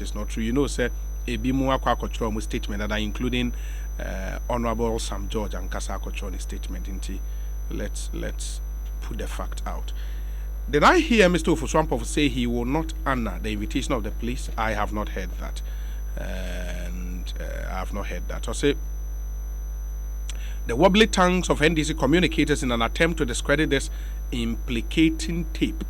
is not true. You know, sir, a bimua kwa statement that including Honorable Sam George and Kasa Kochoni statement. Let's put the fact out. Did I hear Mr. Ofuswampo say he will not honor the invitation of the police? I have not heard that. And I have not heard that. I say the wobbly tongues of NDC communicators in an attempt to discredit this implicating tape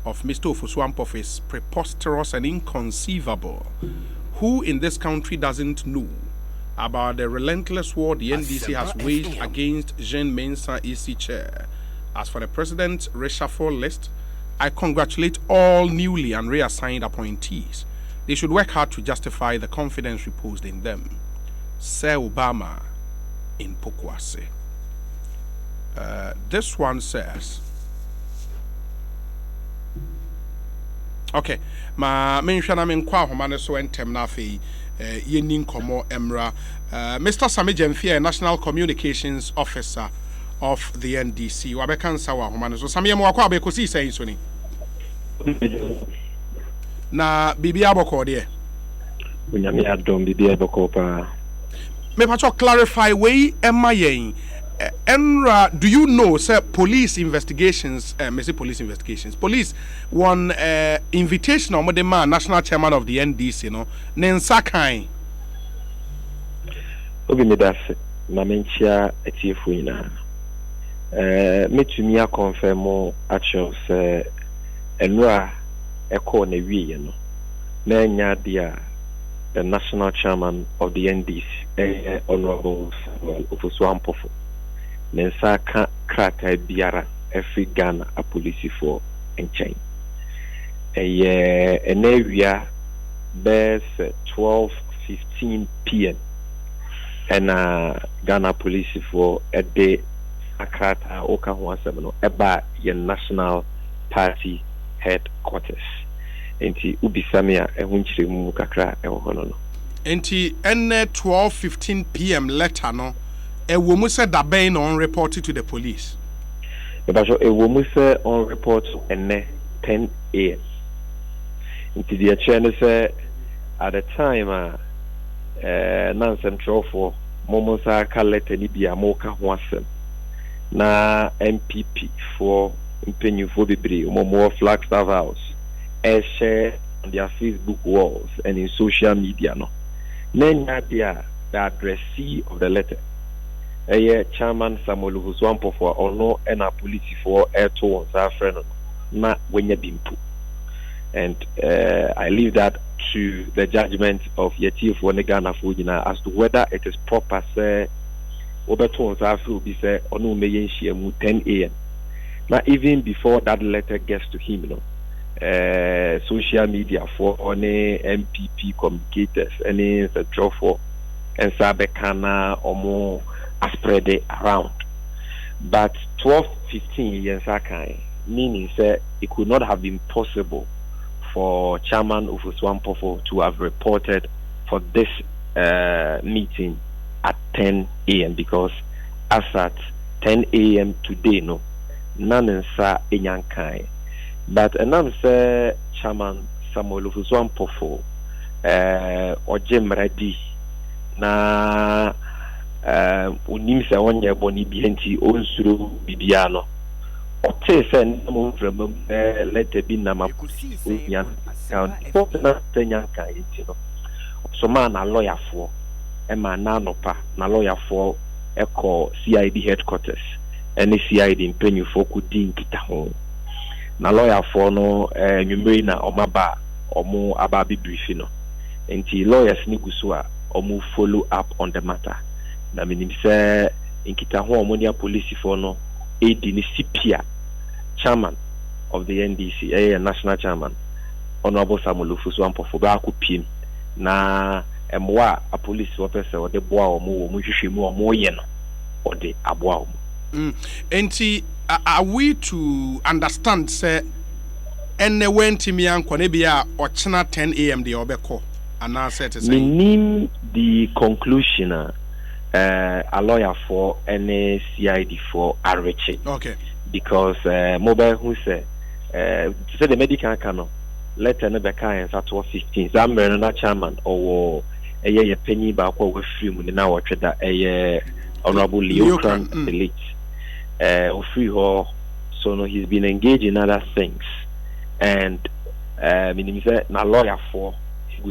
of Mr. Ofuswampo is preposterous and inconceivable. Who in this country doesn't know about the relentless war the NDC has waged against Jean Mensa EC chair? As for the president's reshuffle list, I congratulate all newly and reassigned appointees. They should work hard to justify the confidence reposed in them. Sir Obama in Pokwase. This one says, okay, ma menshana menkwa homane so entem na afei yenin komo emra Mr. Sami Jemfia, National Communications Officer of the NDC. Wabekansa wa homane so Sami mo akwa Ekosiisen so ni. Na bibia boko de. Bunyame adom bibia boko pa. Me pacho clarify we emma yen. Enra, do you know, sir, police investigations, police one invitation on the man, national chairman of the NDC, you know, Nensa Kain. Obi medase, na menchia etiefu ina. Metumia confirm actuals enra eko ne wiye no. Na nya dia the national chairman of the NDC, Honorable Ofuswampo. Nensa krata biara every Ghana a police for enchain. Enewia bears 12:15 p.m. and Ghana police for a day akrata oka huasemo eba ye national party headquarters. Enti ubisamia ehunchire mu kakra ehono no. Enti ene 12:15 p.m. letter no. A woman said that Bain on reported to the police. A woman said on report and 10 a.m. Into the channel said at the time, Nansen Trofo, Momosa Kalete Libya Moka Wasem. Na MPP for Impenyu for Bibri, Momo Flagstaff House, share on their Facebook walls and in social media. No, Nenya the addressee of the letter. Chairman Samuel Ofuswampo for ono and a police for air to our friend na wenye bimpu. And I leave that to the judgment of Yeti for Negana Fujina as to whether it is proper say Oberton Zafu be say onu meyenshi mu 10 a.m. Now even before that letter gets to him, you know, social media for any MPP communicators, any draw for and Sabekana or more are spread it around. But 12:15 years ago, meaning that it could not have been possible for Chairman Ofuswampo to have reported for this meeting at 10 a.m. because as at 10 a.m. today, no, none in sa inyankai. But none say Chairman Samuel Ofuswampo or Jim Ready na unim se wonye boni bienti onsuru bibiano o te se namo from let be na ma yan kan for na tenya kan yiti no so man na lawyer for e ma na nopa na lawyer for eko CID headquarters any CID impenyu for ku din kita ho na lawyer for no nwumre na omaba omo aba bi brief no enti lawyers ni guso a omo follow up on the matter. Na minim say inkita ho omonia police for no edi ni CPA chairman of the NDC national chairman Honorable Samuel Ofuswampo for ba akopiem na emwa a police officer o de boa omo hwehwemu omo ye no o de aboa omo enti are we to understand say ene wentimi anko ne bia o chena 10 a.m. de obeko ana set say minim the conclusion a lawyer for any CID for Ariche. Okay. Because mobile who say the medical cano letter no beka and at 15 zamber na chairman or a penny back over free mun na watch that a honorable Leocran elite or free hall. So no, he's been engaged in other things, and meaning na lawyer for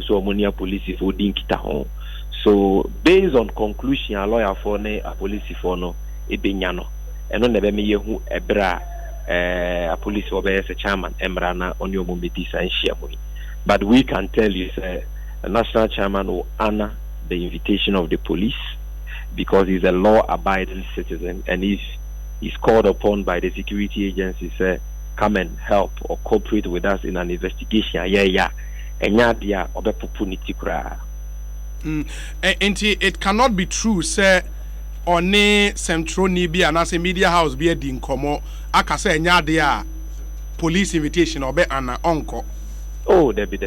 so money police for dinkita home. So based on conclusion, a lawyer for ne a police for no ebenyano, and on never me yehu ebra a police for be chairman emrana on your mumbiti and share money. But we can tell you, the national chairman will honor the invitation of the police because he's a law-abiding citizen, and if he's called upon by the security agencies, come and help or cooperate with us in an investigation. And it cannot be true, sir. One central ni bi anase media house bi edi nkomo aka say nya de a police invitation obe ana onko. Oh, Debbie.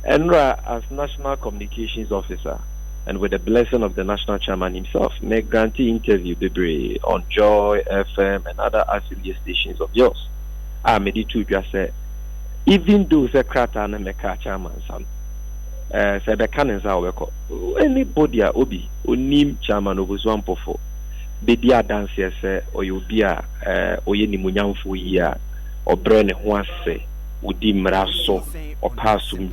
Enra, as National Communications Officer, and with the blessing of the national chairman himself, may grantee interview Debre on Joy FM and other affiliate stations of yours. Made it to just say, even though the Krata and Meka chairman, son, said the cannons are work. Anybody obi, unim chairman of one pofo, Bedia dancers, or you be a Oyeni Munyamfu here, or Bren Huase, Udim Raso, or Pasum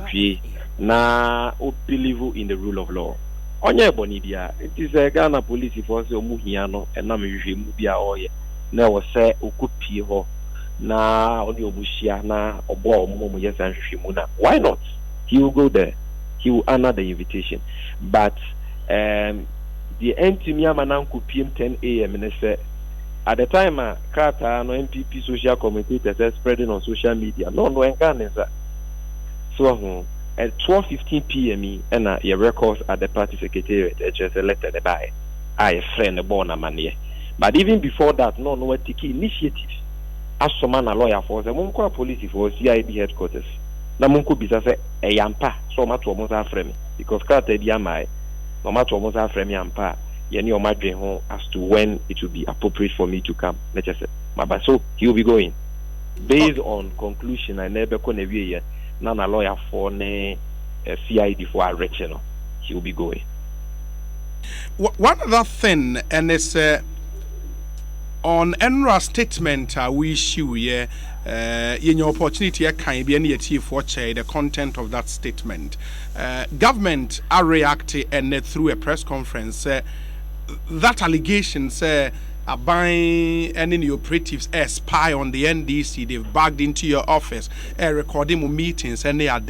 na o believe in the rule of law. Onye bonibia, it is a Ghana police force muhiano and na mehwe mu bia oye na wo se okupi ho na oni obushia na obo omo yes and na. Why not? He will go there. He will honor the invitation. But the Entimia Mananku PM 10 a.m. and say at the time Krata no MPP social commentators are spreading on social media. No enganza. So at 12:15 p.m. and your records at the party secretariat, just a letter to buy. I friend a born a money. But even before that, no take initiative. As some man a lawyer for the Munko police for CID headquarters. Na Munko bisa say a yampa, so much almost a frame. Because Carter Yamai, no matter almost a frame yampa, yani or my dream home as to when it will be appropriate for me to come. Let's just say, but so he will be going. Based on conclusion, I never can yet. Nana lawyer for ne CID for erection, he will be going. One other thing, and it's on NRA statement we issue in your opportunity can be any chief watch the content of that statement. Government are reacting and through a press conference that allegation say buying any operatives spy on the NDC. They've bagged into your office, recording meetings, and they are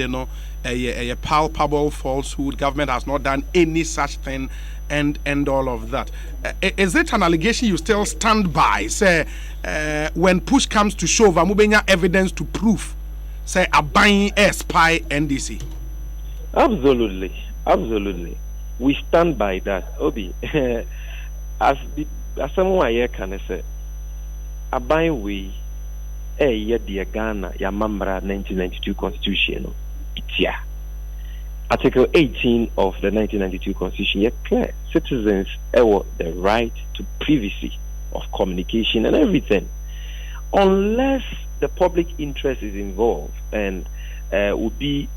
a palpable falsehood. Government has not done any such thing, and all of that. Is it an allegation you still stand by? Say when push comes to shove, amubenya evidence to prove. Say buying spy NDC. Absolutely. We stand by that, Obi. As someone here can say, a buy way, dear Ghana, Yamambra 1992 Constitution. It's Article 18 of the 1992 Constitution, yet clear. Citizens have the right to privacy of communication and everything. Unless the public interest is involved and would be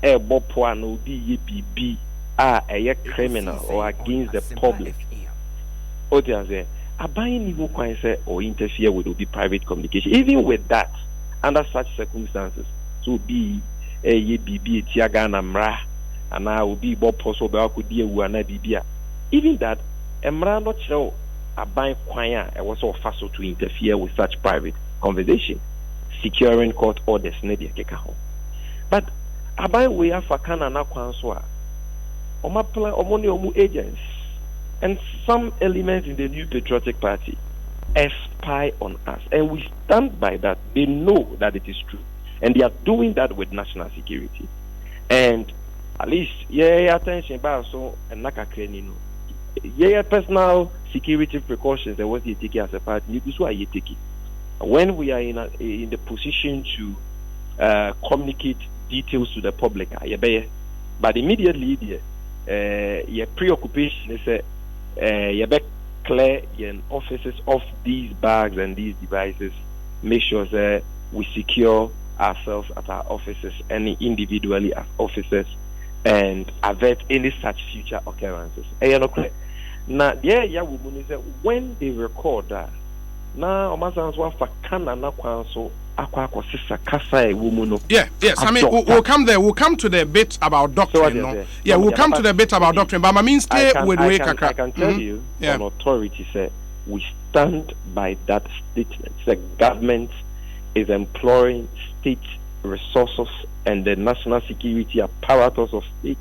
a bopwan, would be a criminal or against the public. Or they are buying evil coins or interfere with the private communication. Even with that, under such circumstances, to be a BB Tiagana Mra, and I will be Bob Possible could be a Wana Bibia. Even that, a Mra not show a buying choir, I was so fast to interfere with such private conversation, securing court orders, Nedia Kekaho. But a buying way of a canana Kwanswa, or my plan or money or agents. And some elements in the New Patriotic Party spy on us. And we stand by that. They know that it is true. And they are doing that with national security. And at least, attention, but so, and personal security precautions, and what you take as a party, this is why you take it. When we are in the position to communicate details to the public, but immediately, your preoccupation is you better clear your offices of these bags and these devices. Make sure that we secure ourselves at our offices and individually as officers and avert any such future occurrences. Now, yeah, woman is when they record that. Now, Omasan's wife can na kwanso akwa sister kasa woman. Yes. I mean, we'll come there. We'll come to the bit about doctrine. No? Yeah, we'll come to the bit about doctrine. But I mean, stay with I can tell you, an authority said we stand by that statement. The government is employing state resources and the national security apparatus of state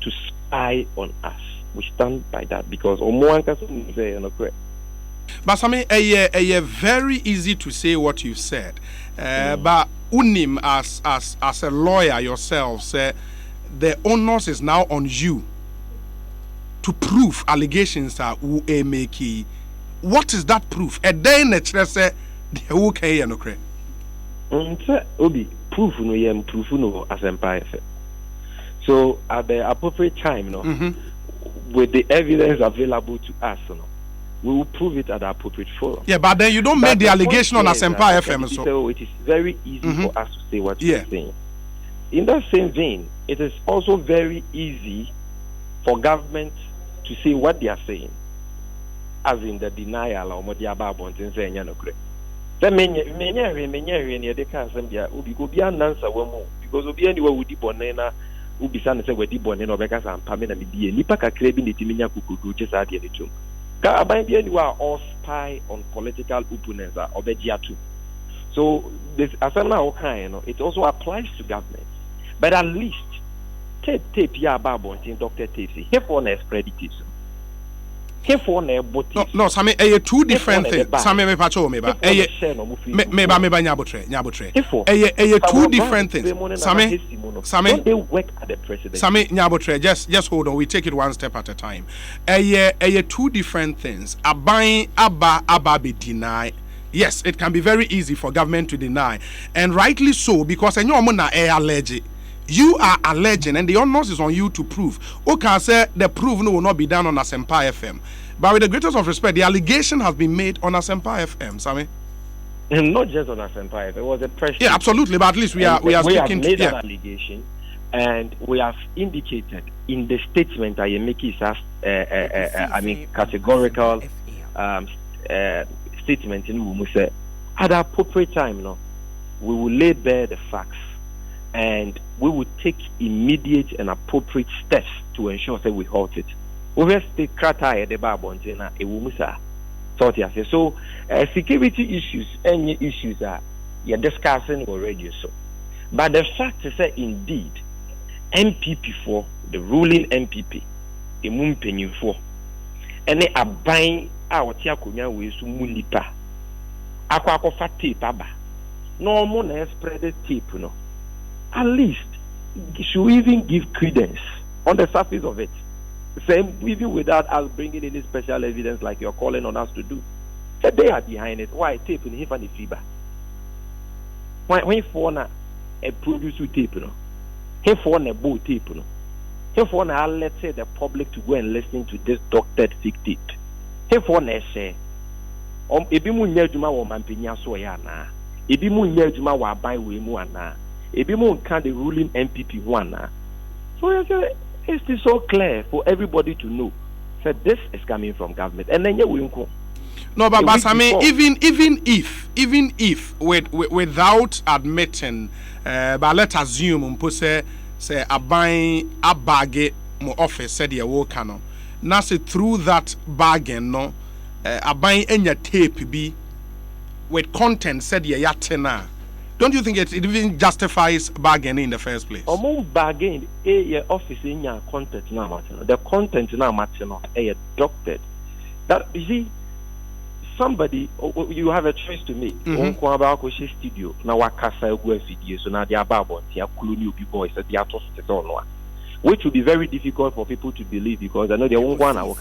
to spy on us. We stand by that because but I mean, a very easy to say what you said. But unim as a lawyer yourself say the onus is now on you to prove allegations that who make. What is that proof? A day nature say the who can no cre. Obi proof no as empire. So at the appropriate time, with the evidence available to us, we will prove it at the appropriate forum. Yeah, but then you don't make the allegation on Asempa FM. So it is very easy for us to say what you're saying. In that same vein, it is also very easy for government to say what they are saying, as in the denial or what they are about and saying, because Obi anywhere would be bonena, Ubi San say we bonena, because I'm Pamela Media, Nipaka craving the Timinia Kuku, just at the end. You are all spy on political opponents or too. So this it also applies to government. But at least tape ya babo Dr. Tapes. Here for an spread it. No, Sammy, two different things. Sammy, me pacho me ba. Me ba nyabotre. Two different things. Sammy, they work at the president. Sammy nyabotre. Just hold on. We take it one step at a time. Two different things. Abba be deny. Yes, it can be very easy for government to deny, and rightly so, because you are alleging, and the onus is on you to prove. Okay, say the proof will not be done on Asempa FM. But with the greatest of respect, the allegation has been made on Asempa FM, Sammy. And not just on Asempa FM. It was a press. Yeah, absolutely. But at least we are speaking to an allegation, and we have indicated in the statement that you make is categorical statement in we say at the appropriate time, we will lay bare the facts. And we will take immediate and appropriate steps to ensure that we halt it. So, security issues, any issues are you're discussing already. So, but the fact is that indeed, MPP4, the ruling MPP, the Mumpenyu4, and they are buying our Tiakunya with Munipa. Aquacofa tape, Abba. No more spread the tape, At least should even give credence on the surface of it. Same even without us bringing any special evidence like you're calling on us to do. So they are behind it. Why tape in the fiber? When for a produce tape, here for a bow tape, here for let's say the public to go and listen to this doctored fake tape. Here for a say, Ebimu Nyajuma wa Mampinya Soyana, Ebimu Nyajuma wa Bai Wimuana. Ebimu can the ruling MPP one. So it's so clear for everybody to know that this is coming from government. And then you will no, but I mean, even if without admitting, but let's assume say a buying a bag more office said you will canon. Now say through that bargain, a buying any tape be with content said you yatena. Don't you think it even justifies bargaining in the first place? Among bargain, office in your content now, the content now, doctored. That you see, somebody you have a choice to make. Studio now, video, so now they are babble, they are boys, they are tossed on, which will be very difficult for people to believe because I know they won't want to.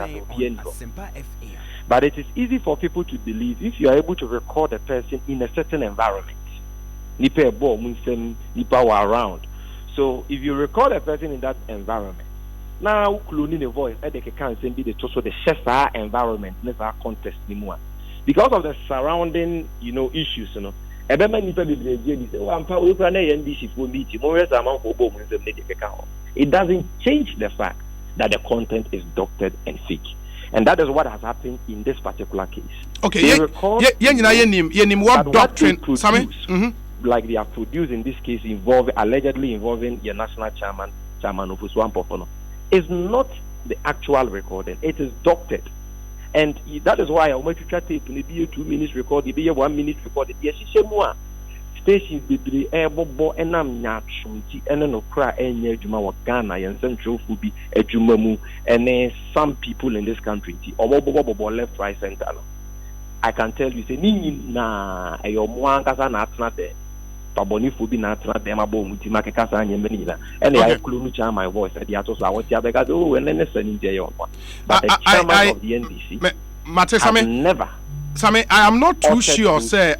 But it is easy for people to believe if you are able to record a person in a certain environment. Nipa ebo munsem nipa wa around. So if you record a person in that environment, now cloning a voice, they can be the also the share environment, never contest anymore. Because of the surrounding, issues, Ebema nipa bebre je say wampa we kra na NDC for meeting mo rest amount for bom nsem ne de ka. It doesn't change the fact that the content is doctored and fake. And that is what has happened in this particular case. Okay, what doctrine, like they have produced in this case, allegedly involving your national chairman of Uswampofono, is not the actual recording. It is doctored. And that is why I want to tape in the 2 minutes record, the 1 minute record. Yes, it's stations be able and I'm not and no cry and Juma wa Ghana and Central Fubi Ejumamu and then some people in this country or left, right, center. I can tell you say na ayo mwan kasa na atna de paboni fubi na atna de mabo muti makeka anya meni na and I clue to my voice at the atos I want to because oh and then sending there on but the chairman of the NDC never Sammy, I am not too sure say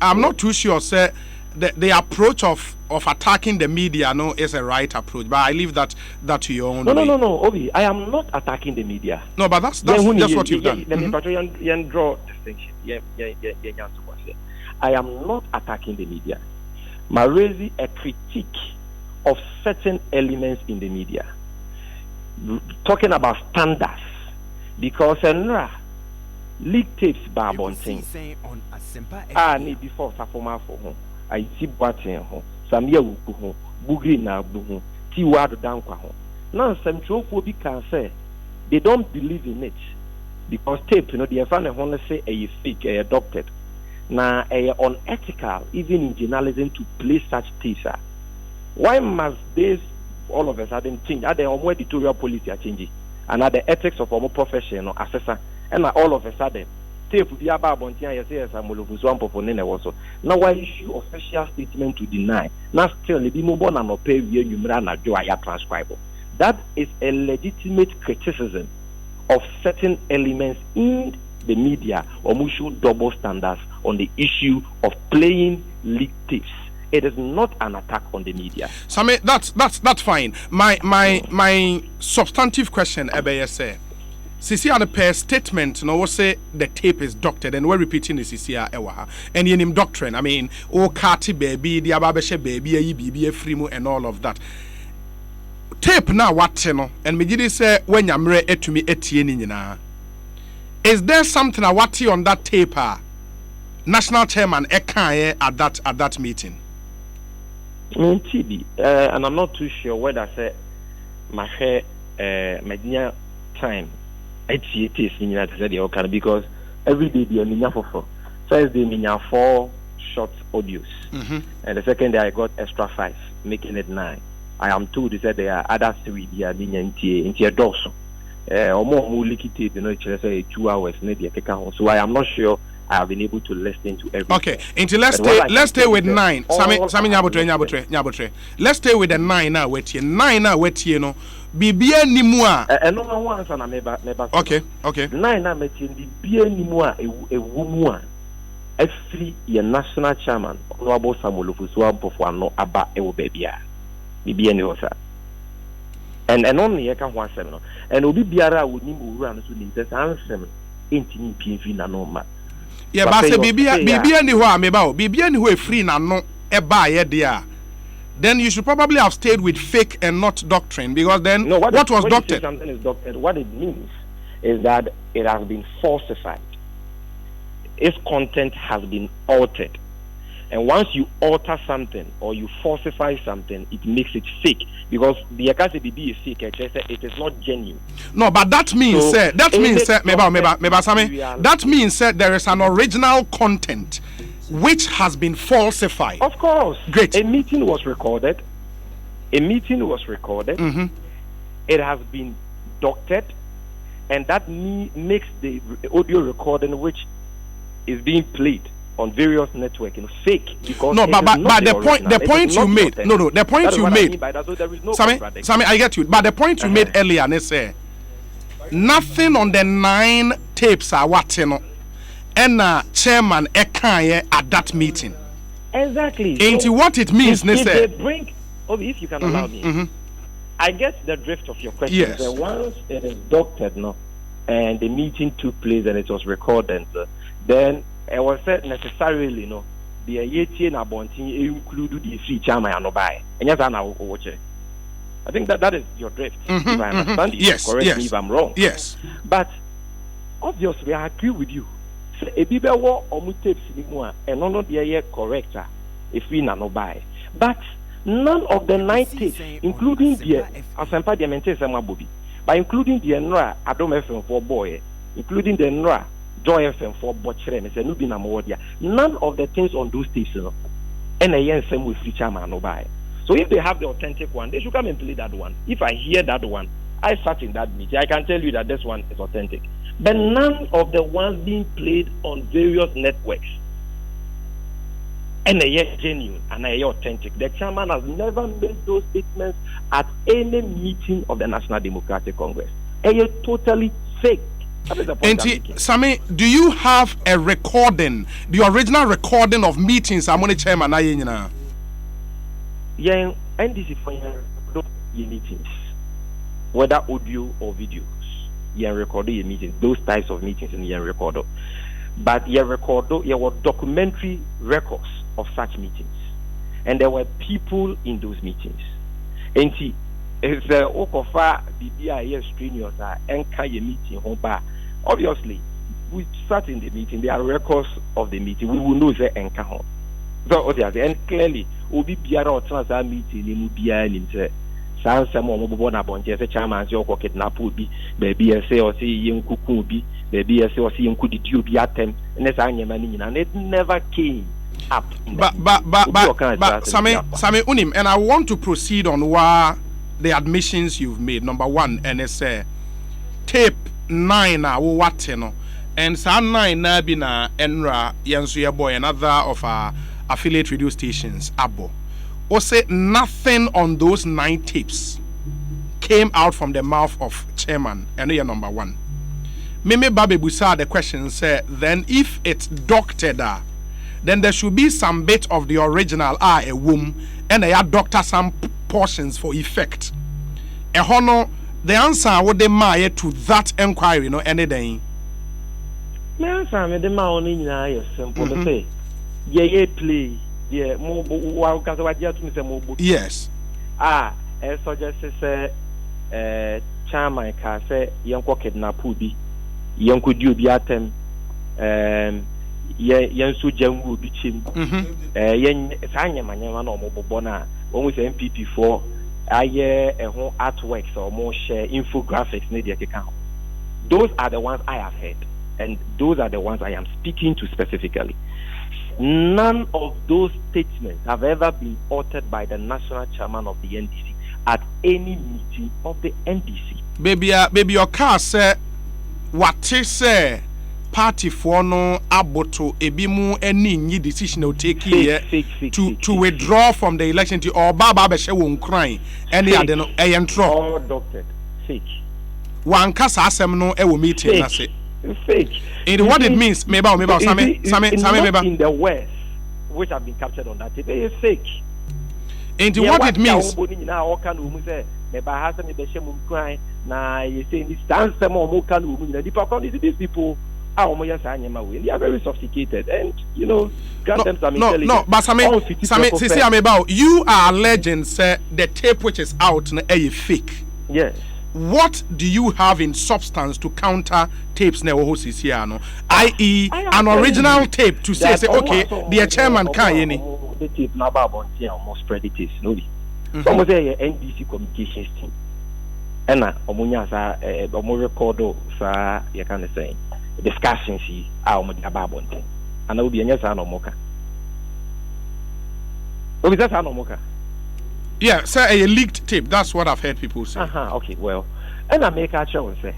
the approach of attacking the media is a right approach, but I leave that to your own. No, Obi, I am not attacking the media. No, but that's what you've done. Let me draw distinction. I am not attacking the media. I raise a critique of certain elements in the media, talking about standards, because leak tapes barbon thing. Need before Safoma for home. I see Batin home, Samia Wuku, Bugri na Buhu, Tiwad Dankwa home. Now, some trophobia can say they don't believe in it because tape, they want to say a fake, a doctored. Now, a unethical, even in journalism, to play such tapes. Why must this all of a sudden change? Are the editorial policy are changing? And are the ethics of our profession or assessor? And all of a sudden, now I issue official statement to deny. Now still transcribable. That is a legitimate criticism of certain elements in the media or show double standards on the issue of playing leak tapes. It is not an attack on the media. Sammy, that's fine. My substantive question, say. Sisi on the per statement, we say the tape is doctored, and we're repeating the Sisi Ewaha. And in him doctrine, I mean, oh, Kati baby, the Ababeshe baby, a free and all of that. Tape now, what and me say when you're ready to me, is there something I want you on that tape? National chairman Ekaye at that meeting. TB, and I'm not too sure whether I say my hair, my time. It is in United because every day they are for first day I 4 short audios, and the second day I got extra 5, making it 9. I am told they said there are other 3 they are into a dorsal. Or more liquid, it's say 2 hours, maybe so I am not sure I have been able to listen to everything. Okay, until let's stay with 9. Sami Nyabotre. Let's stay with the 9 now. Wait here, 9 now. Wait here, no. Bibia ni mua. No one answer na meba. Okay. 9 na meti bibia ni mua e wumua. Every your national chairman, Honorable Samuel Ofusuambofo ano aba e wo bebia. Bibia ni osa. And only you can one seven. And obi biara would nim owura no so nim say ansem entimi PV na no ma. Yeah, but say bibia ni ho ameba o. Bibia ni ho e free na no e ba ye dia. Then you should probably have stayed with fake and not doctrine, because then what was doctored? Something is doctored. What it means is that it has been falsified. Its content has been altered. And once you alter something or you falsify something, it makes it fake. Because the Ekasibibi is fake, it is not genuine. No, but that means that means there is an original content which has been falsified. Of course. Great. A meeting was recorded. Mm-hmm. It has been doctored, and that makes the audio recording which is being played on various networks fake. Because no, but the point you made. No, the point you made. Sammy, I get you. But the point you made earlier, they say nothing on the 9 tapes are watching. And chairman Ekaye at that meeting. Exactly. Ain't what it means, if they bring, if you can allow me, I get the drift of your question. Yes. Once it is doctored, and the meeting took place and it was recorded, then it was said necessarily, the yetie na bontin include the free chairman and buy. And yes, I know watch it. I think that is your drift. If I understand you, correct me if I'm wrong. Yes. But obviously, I agree with you. So, a bibe wo omu tapes ni mu a, and no the correct if we na no buy. But none of the 9 tapes, including the Asempa the maintain Sama Bobby, but including the Nra Adom FM for boy, including the Nra Joy FM for Botchere, and Nubi Namodia, none of the things on those tapes, and a yen same with free chairman no buy. So if they have the authentic one, they should come and play that one. If I hear that one, I sat in that meeting, I can tell you that this one is authentic. But none of the ones being played on various networks and they are genuine and they are authentic. The chairman has never made those statements at any meeting of the National Democratic Congress. They are totally fake. Sammy, do you have a recording, the original recording of meetings among chairman? Yeah, NDC for your meetings, whether audio or videos. You record your meetings, those types of meetings, and you record. But you record, you were documentary records of such meetings, and there were people in those meetings. And see, it's the Okofa BBI strenuous and can you meeting home bar. Obviously, we start in the meeting. There are records of the meeting. We will know the encounter. So, and clearly, Obi Biara or Transa meeting in Mubia and Some more born upon just a chairman, your pocket napubi, baby, I say or see young kukubi, baby, I say or see young could you be at them, and that's and it never came up. But Sammy Unim, and I want to proceed on why the admissions you've made. Number one, and it's tape 9 what you know, and some 9 Nabina, Enra, Yansuya Boy, another of our affiliate radio stations, Abo. Or say nothing on those 9 tapes came out from the mouth of chairman. And you're number one. Mimi Babe Busa the question said, then if it's doctored, then there should be some bit of the original a womb and they are doctor some portions for effect. A honor the answer would they maya to that inquiry, no anything. My answer me the ma only na simple to say. Yeah, play. Yeah, more yes. So just say, chairman can say, young kidnap be, young could you be at them, young Sujan will be chim, young Sanya Manyaman or Mobona, when we say MPP for a year a whole artworks or more share infographics media account. Those are the ones I have heard, and those are the ones I am speaking to specifically. None of those statements have ever been uttered by the national chairman of the NDC at any meeting of the NDC. Baby, your car said, what say party for no aboto ebimu any decision will take here to withdraw from the election to or Baba Beshe won't cry any other no all doctored fake. One cast asem no e will meeting that's it. Fake. And what it means, maybe in the West, which have been captured on that tape, it is fake. And what it means. These people they are very sophisticated, and you know, grant them some intelligence. No, but Sammy, you are alleging the tape which is out is fake. Yes. What do you have in substance to counter tapes i.e. an original tape to say okay, the chairman can any the tape now about almost spread it is no be. Almost say NDC communications team. And omunya sa omo record sa you can say discussions yi omo di about thing. And I will be anya sa no moka. Obi sa no moka. Yeah, say a leaked tape. That's what I've heard people say. Okay, well, and I make a show say,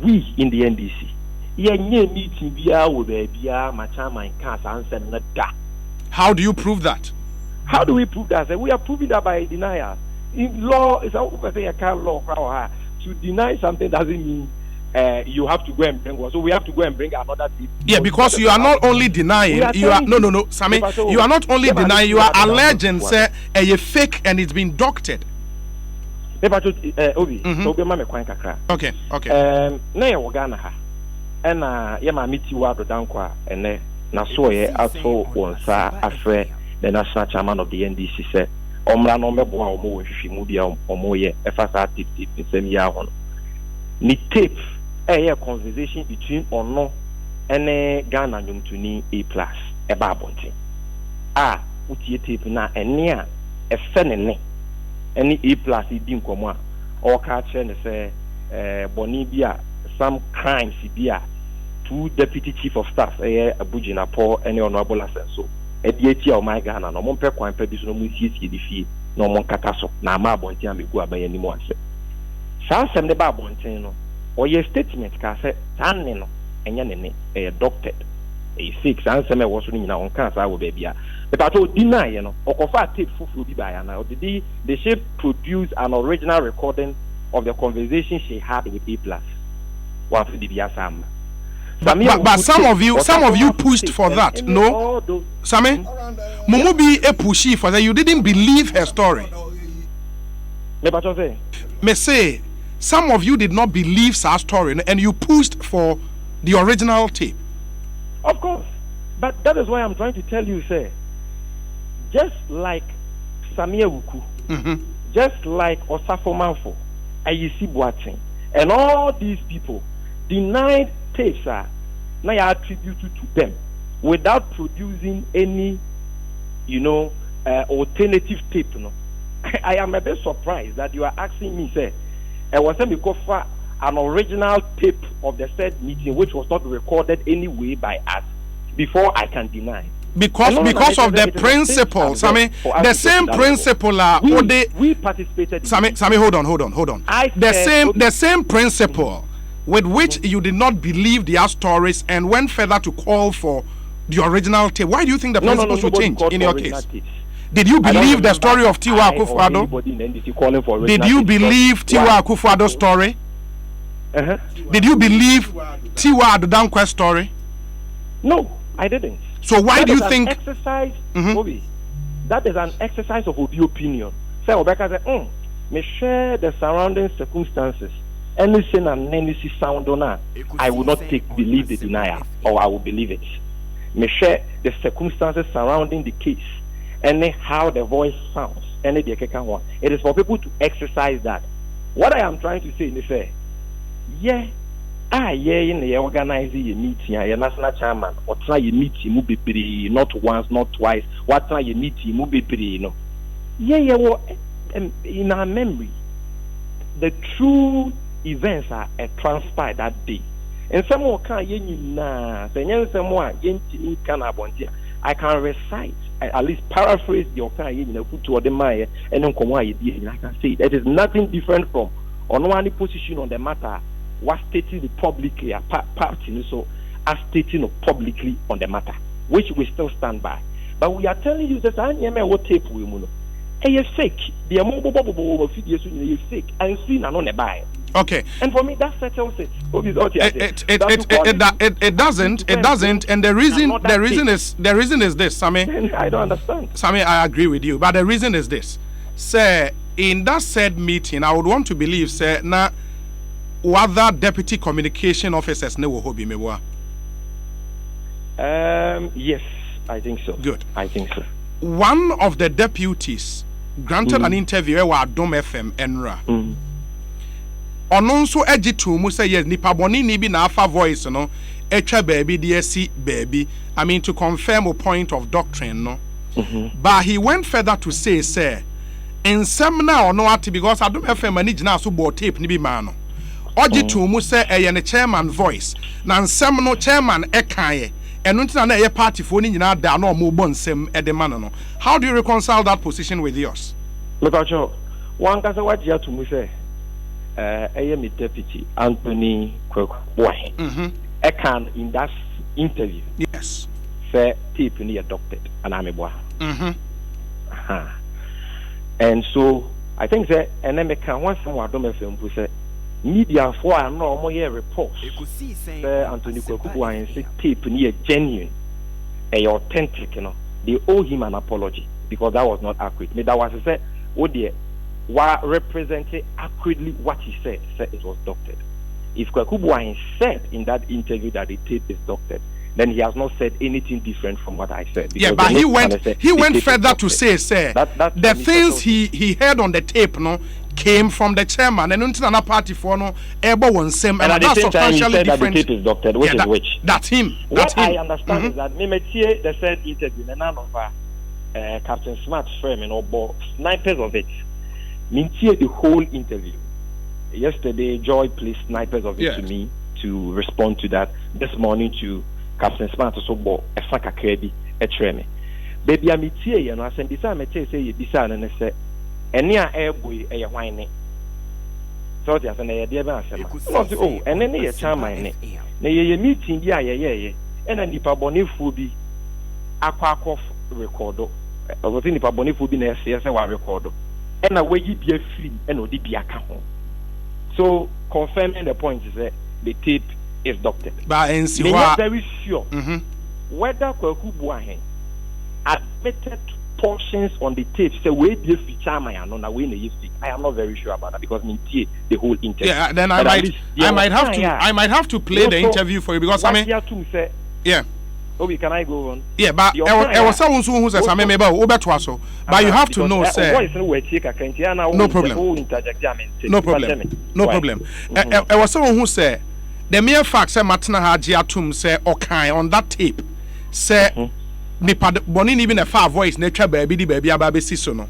we in the NDC, meeting via with a my chairman can't answer that. How do you prove that? How do we prove that? We are proving that by denial. In law, it's a kind of law. To deny something doesn't mean you have to go and bring one. So we have to go and bring another tip. Yeah, because you are not only denying, you are no, Sammy, you are not only denying, you are alleging say a fake and it's been doctored. Okay. Okay. Na ya wagana ha. Na ya ma miti wa do dankwa ene na so ye ato wonsa afre the national chairman of the NDC say omra no meboa omo hwehwe mu bia omo ye efa sa tip nsem ya ho ni tape conversation between ono ene Ghana nyumtuni A+ eba abonti utie tape na ene a efe ne ene A+ di nkomo a o ka che ne say boni bia some crimes bia two deputy chief of staff Abujina Paul ene honorable asenso eti o my Ghana no mo pe kwan pe bi so no mo siesie di fie no mo kata so na ma abonti amegu aban ni mo ase sa sem ne ba abonti no o ye statement ka say tanne no enya ne doctored sick san sem e wo so nyina on kan sa wo ba bia but ato deny no okofa tape fufu bi ba ya na they should produce an original recording of the conversation she had with A+. One for the Biasam. But some of you pushed for that. No, Sammy, Mumubi a pushy for that. You didn't believe her story. Me say some of you did not believe her story, and you pushed for the original tape. Of course, but that is why I'm trying to tell you, sir. Just like Samia Wuku, just like Osafo Manfo, Ayisi Boateng, and all these people denied tapes now are attributed to them without producing any, alternative tape. No, I am a bit surprised that you are asking me, say, I was saying because an original tape of the said meeting, which was not recorded anyway by us, before I can deny. Because of the principle, Sammy, the same principle we participated. Sammy, hold on. The same principle with which you did not believe their stories and went further to call for the original tape. Why do you think the principle should change in your case? Did you believe the story of Tiwa Akufo-Addo? Did you believe Tiwa Akufo-Addo's story? Did you believe Tiwa Addo-Dankwa's story? No, I didn't. So why do you think exercise? That is an exercise of opinion. Say Obeka say, me share the surrounding circumstances. Anything and any sound on that, I will not believe the denial, or I will believe it. Me share the circumstances surrounding the case, and how the voice sounds, and the it is for people to exercise that. What I am trying to say is say, in the organizing a meeting, a national chairman, or try a meeting, not once, not twice. What try a meeting, no. In our memory, the true events are transpired that day. And someone can I can recite, at least paraphrase the put to the Maya, and then I can say that is nothing different from on one position on the matter. Was stating publicly a party so as stating publicly on the matter, which we still stand by. But we are telling you that I am what tape we know. Hey, fake. The mobile videos is fake and seen and on a buy. Okay. And for me that settles it. It doesn't, and the reason is this, Sammy. I don't understand. Sammy, I agree with you, but the reason is this. Sir, in that said meeting, I would want to believe, sir, now other deputy communication officers ne wo hobi mewa. Yes, I think so. Good. I think so. One of the deputies granted an interview with Adom FM Enra. Ononso ejitu mu say yes nipa boni ni bi na afa voice no etwa baby DSC baby. I mean to confirm a point of doctrine no. But he went further to say in seminar or no ati because Adom FM ani gina so bo tape ni bi ma no. Ojitu mu say ne chairman voice na nsem no chairman ekaye eno ntina na ye party fo ni nyina da na omo bo nsem e de ma no. How do you reconcile that position with yours? Look at you. One kasa wajia to mu say me deputy Anthony Kwekboy ekan in that interview. Yes. Say tape ni adopted and I'm and so I think that and then can once someone Adom FM who say media for I'm not more here reports. Say Anthony Kwekboy say tape ni genuine, authentic, They owe him an apology because that was not accurate. Me that was say, oh dear, what represented accurately what he said it was doctored. If Kwekboy said in that interview that the tape is doctored, then he has not said anything different from what I said. Yeah, but he went further to say the things he heard on the tape came from the chairman and until another party for able one same and that's substantially different. That the tape is doctored, which is which? That's him. What I understand is that Mimetie the said interview and none of Captain Smart's frame and all snipers of it. Mintie the whole interview. Yesterday, Joy placed snipers of it to me to respond to that. This morning to Captain Smart also bought a saka credi a treme. Baby, I'm here, you know. I said, this time I say, you decide and I said, and near air boy, a whining. So there's an idea about oh, and then a charm my neck. Nay, you meeting, yeah, and then the Pabonif will be a quack off recordo. I was in the Pabonif will be near CSA recordo. And away you be a free and would be a couple. So, confirming the point is that the tape is doctored. But I'm very sure whether Kwaku Buahen admitted portions on the tape say we be feature my anona we na I am not very sure about that because me the whole interview. Yeah, then I might have to play the interview for you because I mean yeah. Okay, can I go on? Yeah, but I was someone who says I may be so, but you have to know, sir. No problem. No problem. No problem. I was someone who said the mere fact say Martina Hajiatum say okay on that tape say nipa boni even a far voice nature baby the baby ababe siso no.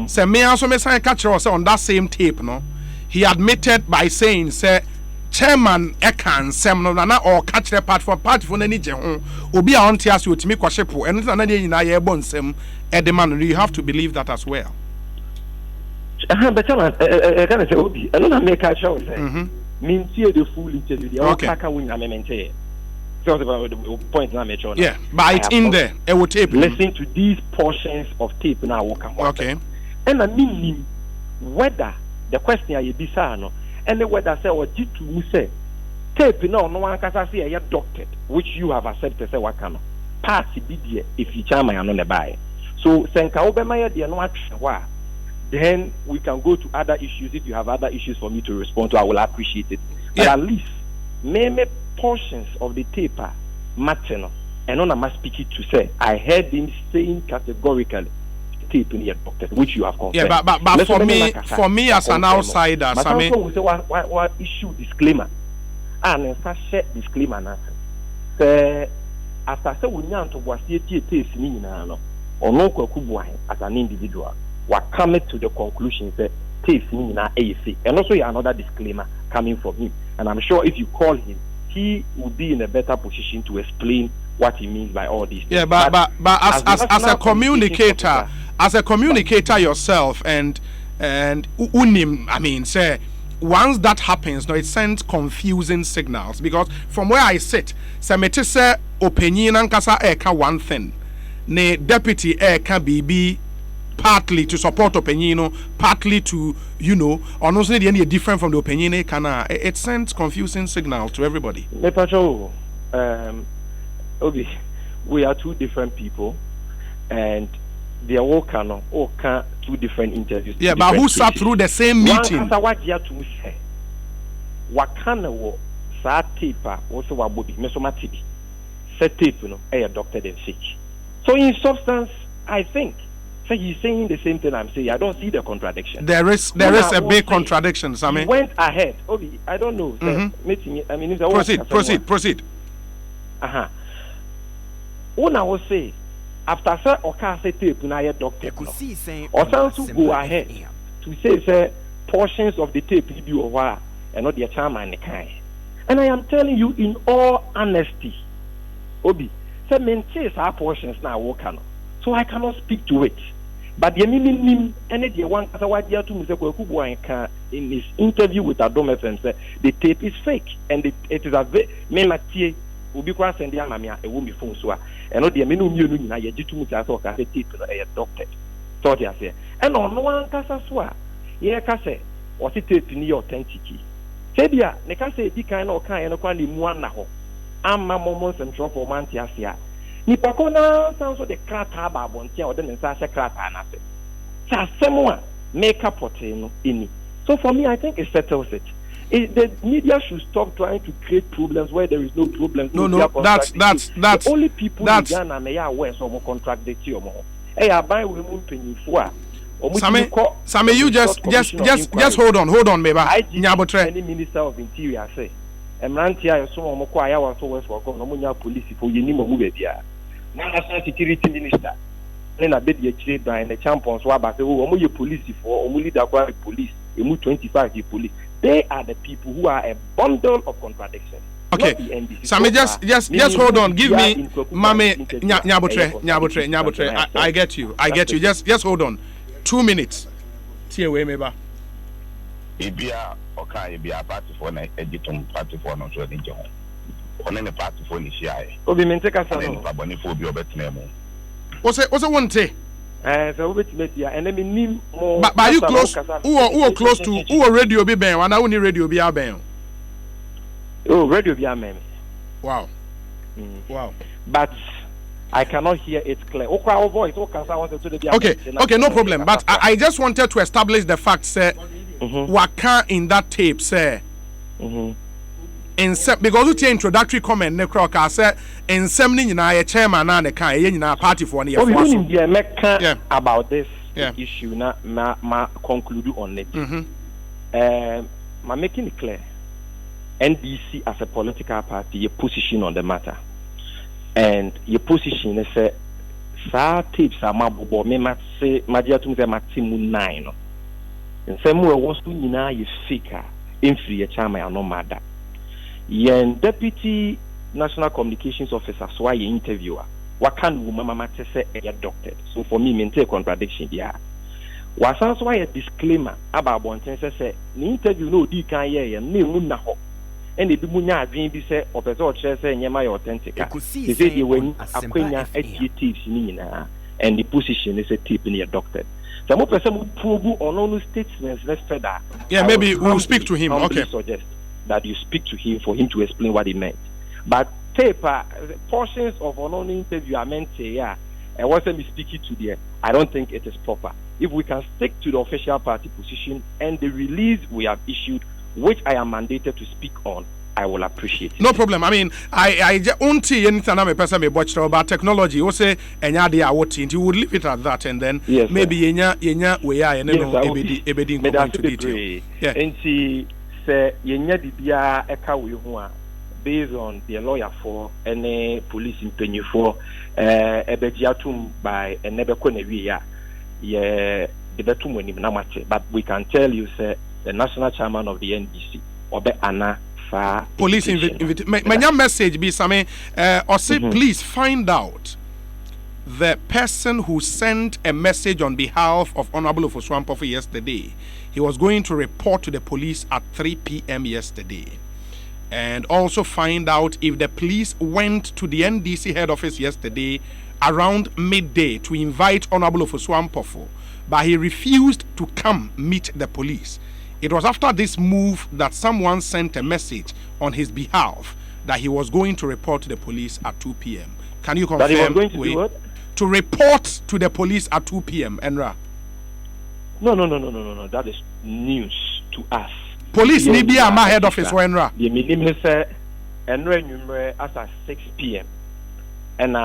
Say me also me say catch us on that same tape no. He admitted by saying say chairman ekan sem no na or catch the part for nani je ho obi a onte ase otimi kwahyepo eno na dey nyina ye bo nsem edman you have to believe that as well. But chairman can say obi eno na make catch us mintie the full interview the okay win amendment. So the point na make sure. Yeah, but it's in there. It will tape. Listen to these portions of tape now work. Okay. And I mean whether the question I bisa no and whether say or G2 say tape no one can say a doctored, which you have accepted say what can pass be if you charm and on the buy. So senka obemaya de no then we can go to other issues. If you have other issues for me to respond to, I will appreciate it. But at least maybe portions of the taper matter and on I must speak it to say I heard him saying categorically tape in your doctor, which you have confirmed. Yeah, but for me as an outsider, but also we say what issue disclaimer and share disclaimer na say after say we nyan to was tape ni nyina no ono kwaku buahen as an individual we come to the conclusion that tape ni nyina AC and also another disclaimer coming from him, and I'm sure if you call him he will be in a better position to explain what he means by all these things. Yeah, but as a communicator, yourself and unim, I mean, say once that happens, no, it sends confusing signals because from where I sit, say say opinion and kasa eka one thing, ne deputy eka BB partly to support opinion, partly to honestly any different from the opinion it sends confusing signal to everybody. Obi, we are two different people, and they are all two different interviews. Yeah, but who sat through the same meeting? What you to say? What kind of taper also what body? Mesomatibi. Set tape, doctor then sick. So in substance, I think. So he's saying the same thing I'm saying. I don't see the contradiction. There is a big contradiction, Sammy. He went ahead. Obi, I don't know. Proceed. When I was say after say oka say tape na your doctor Ekosiisen or also go ahead to say portions of the tape be over and not the chairman kind. And I am telling you in all honesty, Obi, say maintain our portions now work so I cannot speak to it. But the minimum and the one as I was here to Mr. in his interview with Adom FM said the tape is fake and it is a very Ubi kwa send ya mamia e wo mi phone so a eno de me no mienu nyina ye gitu mu ta so ka se tape no e doctor so dia se e no no wan kasa so a ye ka se o se tape ni authentic se bia ne ka se di kan na o kan ye no kwa ni mu ana ho amma momon central for man ti ase a ni pako na san so de krata ba bontia o de ne sa se krata na se sa semo a make up no ini. So for me I think it settles it. The media should stop trying to create problems where there is no problem. No, that's the only people in Ghana may aware some contract the Tiomo. Hey, I buy women penny for. Same, you just hold on, Meba. Nyabotre. Any minister of interior say, Emrantia, so Mokwaya was always working on Munya police for Yenimo Mubia. National security minister. Then I bet you trade by the champions wabba say, oh, you police for only the police, you move 25 police. They are the people who are a bundle of contradictions. Okay, Sammy, just hold on. Give me, Mame, Nyabotre. I get you. Just hold on. 2 minutes. Tia we meba. Ibia okay, ibia party for na editum party for no so dey home. One ne party for ni share. Obi mente kasa no. Baboni for obi obetena mu. Ose wonte. So obetime dia and me nim mo. But you close? Who close to who radio be ben? Wana woni radio be aben. Oh, radio be amen. Wow. Wow. But I cannot hear it clear. Okay, no problem. But I just wanted to establish the fact, sir. Waka in that tape, sir. Because you take introductory comment, Nekroka said, in seminar, a chairman and a kind party for any about this issue. Ma conclude on it. Ma making it clear. NDC as a political party, your position on the matter. And your position is a tips are mabubo me say magiatum ze matimu 9 and some way was to you seeker in free a chama no matter yen deputy national communications officer so I interviewer what can mama say a doctor so for me maintain contradiction yeah was also a disclaimer about one thing say the interview no di kan ye na na ho and the munya adwin bi say opeso chere say nyema ya authentic they say they when akwenya tips ni nyina and the position is a tip in your doctor so mo person probe on statements let's say that maybe we'll speak to him. Okay, suggest that you speak to him for him to explain what he meant, but paper portions of an interview are meant to and once me speaking to there I don't think it is proper. If we can stick to the official party position and the release we have issued, which I am mandated to speak on, I will appreciate it. No problem. I mean, I only anything I'm a person may watch about technology. You say enya dey awoti, you would leave it at that, and then maybe yenya we are and no ebedi go into detail. Yeah. Enti say yenya dibia eka we ho a based on the lawyer for any police impenyu for ebediatum by enebeko na wi ya ye debetum wani na mate, but we can tell you say the national chairman of the NDC obe ana fa police my message be same or say please find out the person who sent a message on behalf of Honorable Ofoswampofo yesterday. He was going to report to the police at 3 p.m. yesterday. And also find out if the police went to the NDC head office yesterday around midday to invite Honorable Ofoswampofo, but he refused to come meet the police. It was after this move that someone sent a message on his behalf that he was going to report to the police at 2 p.m. Can you confirm? That he was going to do what? To report to the police at 2 p.m. Enra? No. That is news to us. Police need be at my head office, Enra. The minimum say Enra number as at 6 p.m. And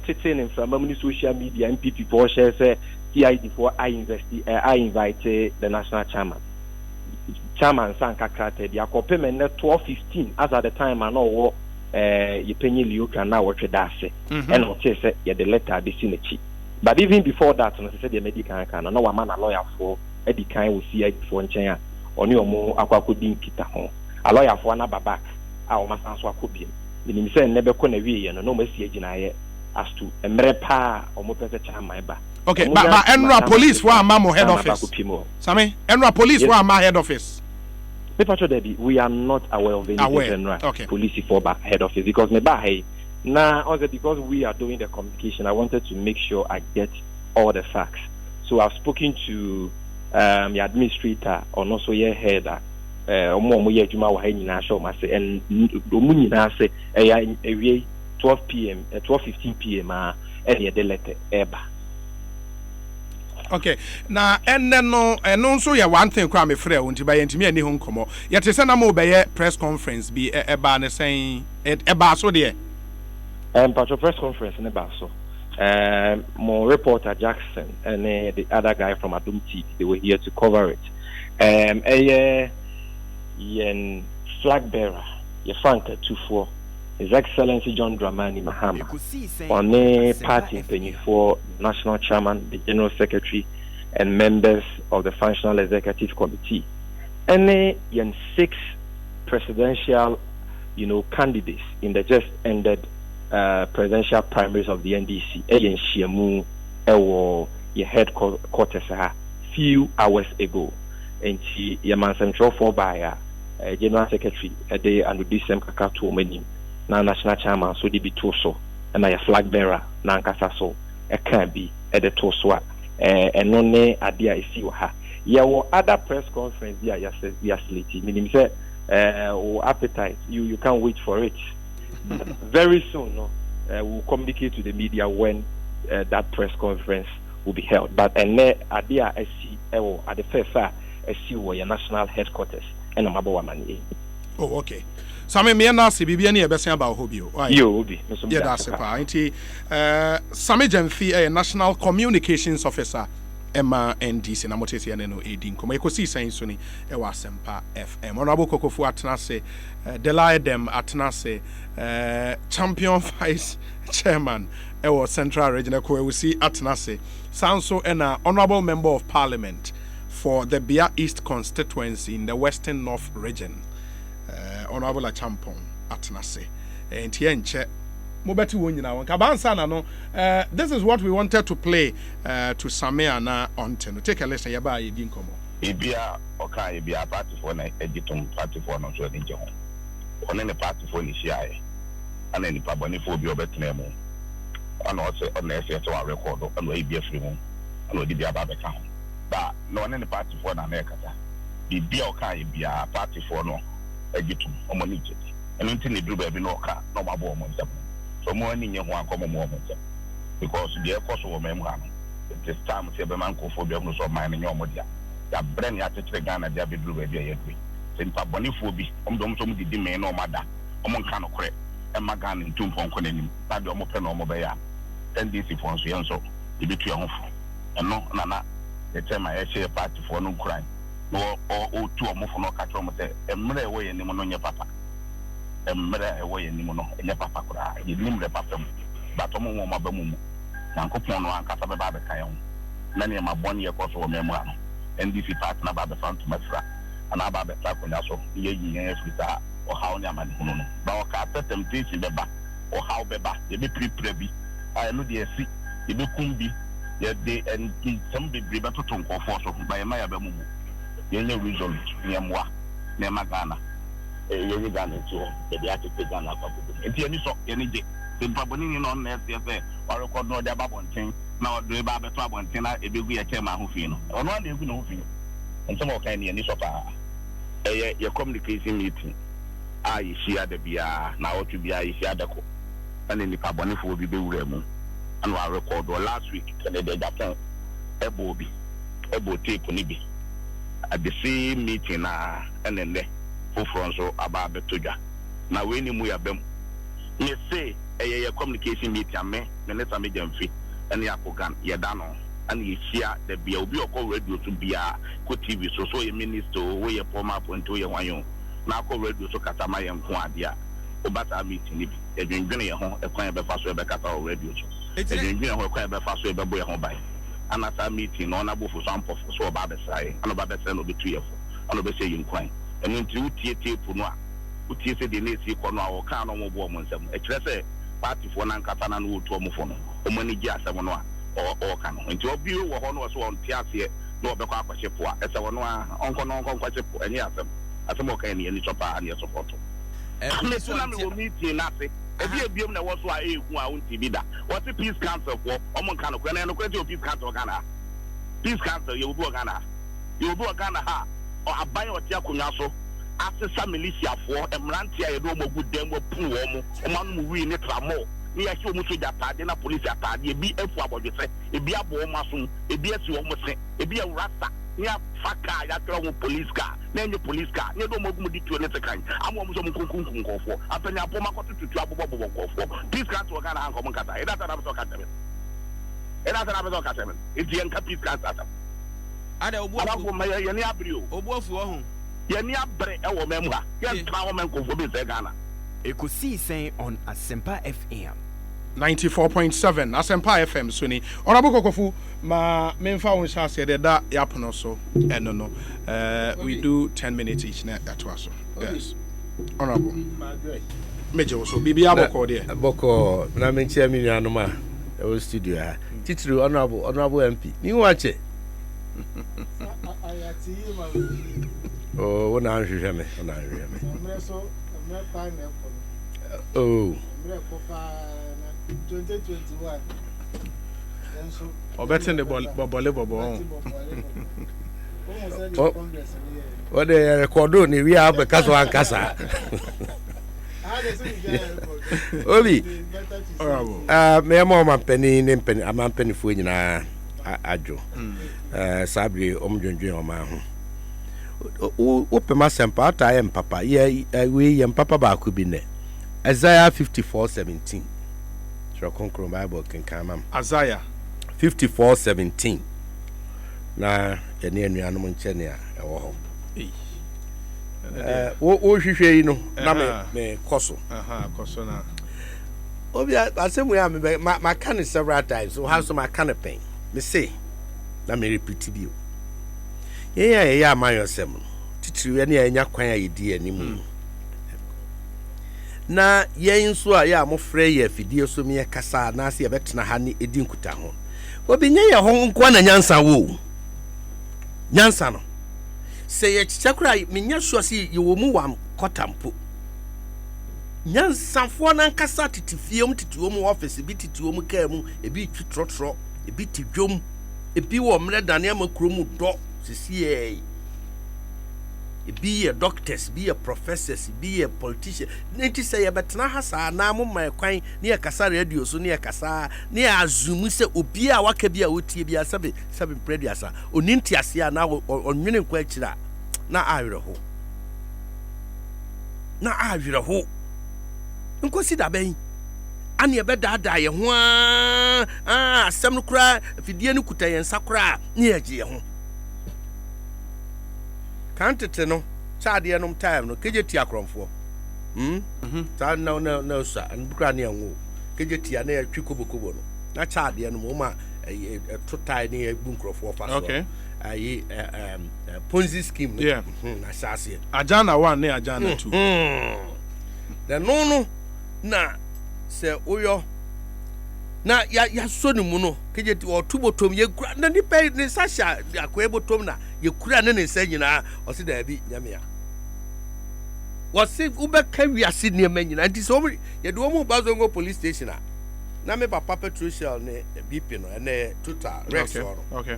sitting in from many social media and people say CID for I invited the national chairman. Chairman Sanka Krate, the accompaniment 12:15 as at the time I know you penny you can now watch that say and what say the letter this in the chief. But even before that, I said the medical can no one man a lawyer for Eddie kind will see it for China or new more aquacodin kita home. A lawyer for another back. Our master could be. The name said never con a way and no message as to a merepa or more better chairman. Okay, but Enra police for Mamo head office. Sammy, Enra police for my head office. We are not aware of any Enra police for head office because now also because we are doing the communication. I wanted to make sure I get all the facts. So I've spoken to the administrator and also your head. And 12 p.m. 12:15 p.m. Any the letter eba. Okay. Now, and then no, and also yeah, one thing crime a friend won't buy into me any home come. Yet it's an mobile press conference be a banner saying a basso there. Patro press conference in the Basso. More reporter Jackson and the other guy from Adum TV, they were here to cover it. Yen flag bearer, your Frank 24, His Excellency John Dramani Mahama, on a party penny for National Chairman, the General Secretary, and members of the Functional Executive Committee. And yen 6 presidential, candidates in the just ended presidential primaries of the NDC. Yen Shiamu, your headquarters few hours ago. And she Yaman Central for by General Secretary a day and with December Kakato many now National Chairman so they be torso and a flag bearer Nankasaso a can be at the torso and no ne idea is you ha. Your other press conference yesterday, meaning say appetite, you can't wait for it. Very soon, we'll communicate to the media when that press conference will be held. But and idea I see at the first I see where your national headquarters and I'm about money. Oh, okay. So I mean, now see, be any about Hobio. You will be. Yeah, that's a part. Sami Jemfi, a national communications officer. Emma NDC na motesi ya neno edin komo Ekosiisen suni ewa Sempa FM Honorable Kokofu atenase Delay them atenase champion vice chairman ewa Central Regional Koewusi atenase Sanso ena honorable member of parliament for the Bia East constituency in the Western North region Honorable Champon atenase entienche Mobeti wonyina wonka bansa na no this is what we wanted to play to Samia na onten. Take a listen yaba yedi nkomo. Ibia oka ibia party for na editum party for no so nje ho. One ne party for ni hia ana ni paboni for bi obetena mu. Ana o se on na ese to record ana o ibia free mu. Ana o di bia ba beka ho. Ba no one ne party for na na ekata. Bibia oka ibia party for no editum omoni je. Eno nti ne duru ba bi no oka no mabo omo nsam. So more than you want to come more because the cost of a it is time to have a man for the so mine in your media. That brain at the Ghana, they have been doing a since a boniphobia, some did me no matter. Among Cano Crack, and Magan in Tumpon Conin, not the Omopen or Mobile. 10 days if once you so, you be to your home. And no, Nana, the time I share a party for no crime. No, or 2 or more for no catchroom, and murder away and on your papa. Mmerɛ ɛwɔ yɛ nim no ɛnyɛ papa koraa yɛnim dɛ papa mu but ɔmo wɔ ɔmo aba mu nyankopɔn no ankasa bɛba abɛka yɛn ho na nneɛma bɔne yɛkɔ so wɔ mɛmu ano NDC party na aba abɛfa ntoma fira ana aba abɛsa akonnwa so yɛyi yɛn afiri saa ɔhaw ne amanehunu no ba ɔka sɛ temptation bɛba ɔhaw bɛba yɛbɛpirapira bi a ɛno deɛ ɛsi yɛbɛkum bi yɛde nsɛm bebree bɛtoto nkɔɔfoɔ so ba yɛma yɛaba mu yɛnyɛ resolute nneɛmoa nneɛma Ghana yɛni Ghana nti hɔ yɛde atete Ghana akɔbɔ nti yɛni sɔ yɛni gye sɛ mpabɔni ni na ɔno na ɛsɛ sɛ ɔrekɔdo ɔde aba abɔnten na ɔde ba abɛto abɔnten na ebegu yɛ kyɛn ma ho fi no ɔno ana egu na ho fi nsɛm ɔkan ni yɛni sɔ paa ɛyɛ yɛ communication meeting a yɛhyia da biara na ɔtwe biara yɛhyia da kɔ ɛna nipa bɔnefoɔ bi bɛwura mu ana ɔrekɔdo last week ɛna de Japan ɛbɔ tape ni bi at the same meeting na ɛna nnɛ foforɔ nso aba abɛto dwa na wei ni mu yɛbɛm ne se ɛyɛ communication meeting ame ne ne Sami Jemfi ɛne akogan yɛda no ana yɛhyia da bia obi ɔkɔ radio so bia kɔ TV so yɛ minister wo yɛ former appointee wo yɛ wanyo na akɔ radio so kasa ma yɛ nko ade a obata meeting ni bi ɛdwendwene yɛ ho ɛkwan yɛbɛfa so yɛbɛkasa wɔ radio so ɛdwendwene ho ɛkwan yɛbɛfa so yɛbɛbɔ yɛ ho ban ana saa meeting no na bofo so ampɔfo so ɔba abɛsrae ana ɔba abɛsrae no obetu yɛfo ana ɔbɛhyɛ yɛ nkwan ɛno nti wotie tape no a wotie sɛ de na esi kɔ no a wɔka no ɔmo bɔ ɔmo nsɛm ɛkyerɛ sɛ partyfoɔ na nkata na no wɔtu ɔmo fo no ɔmo ani gye asɛm no a ɔɔka no nti obi wɔ hɔ no wɔ so ɔnte aseɛ na ɔbɛkɔ akɔhyɛ po a ɛsɛ wɔn a ɔnkɔ nkɔhyɛ po ɛnyɛ asɛm ɔka ne ani tɔ paa ne yɛsopɔto ɛmɛso na me wɔ meeting na ase ebiem na ɛwɔ so a ɛɛhu a wonti bi da wɔte peace council foɔ ɔmo nka no kora na ɛno kora te peace council Ghana peace council yɛ obi wɔ Ghana ha aban ɔte akonnwa so asesa militiafoɔ mmeranteɛ a yɛde ɔmo gu dan mu apu wɔn mo ɔmo anum wi ne tramo ni ya show mu so jata de na police atade bi efu abodwese ebi abo maso ebi esi wo mo se ebi awrasa ni afaka ya tro mu police car na enye police car ni do mo gum di tuo ne sekan amo mo so mo kunkunkun nkofo apanya apo makoto tutu abobo nkofo please car to Ghana hanko mo kata e data na so kata me e data na so kata me e di enka please car ata ada obuafu ma ye ni abrio obuafu ho ye ni abre e wo memha ye ntra wo menkofo bi se Ghana Ekosiisen on Asempa FM 94.7 Asempa FM Suni Honorable Kokofu ma memfa won chance de da yapono so eno no we do 10 minutes each na that was so yes Honorable Major so bibia boko there boko na menchia mi nuanoma e wo studio ha titiri honorable MP ni wache oh wona anhwehwe me oh 2021 obetting the bobo what the record ni we have because one kasa obi me mo ma penny ne penny am penny fu nyina ajo sabre omdwendwen o ma ho o pema sempa ata em papa ye we yem papa ba ku bi ne Isaiah 54:17 so konkro Bible can come Isaiah 54:17 na ene anuanom nche ne a ewo ho o hwehwe yi no na me koso koso na obi asemu ya me ma can several times so how so my can pain me say na me repeat bio ye ya amayosem titiri ene anya kwan a yedi animu na yen so a ya mo frɛ ye fidie so me kasa na se ye betena ha ne edi nkuta ho obi nye ye ho nko na nyansa wo nyansa no se ye chichakura menya so se ye wo mu wam kotampo nyansa fo na kasa titifie titiwo mu office bi titiwo mu ka mu ebi twitrotro ebi tidwom ebi wo mre dane amakuro mu do sisi be a doctors, be a professors, be a politician. Nti say ye betena ha saa na mo man kwan ne ye kasa radio so ne ye kasa ne ye azumu se obi a waka bi a wotie bi asabe prediasa oni ntiase a na onwene kwa akira na awerho nkosi da ben ane be dada ye ho asem no kura fidie no kuta ye nsa kura ne ye gye ye ho kantete no chade enom time no kejeti akromfo ta no sa anbukra ne anwo kejeti na ya twikobokobo no na chade no ma totai ne egbu nkrofo fa so okay ponzi scheme yeah na sase ajana 1 ne ajana 2 the no na se oyo na ya so ni mu no kejeti o tubotom ye kura na ni pe ni sasha akwebotom na ye kura ne nsa nyina o se da bi nyamea wo se ubeka wiase ne ma nyina nti so ye do mu bazongo police station na me papa petrol ne BP no ene total rex okay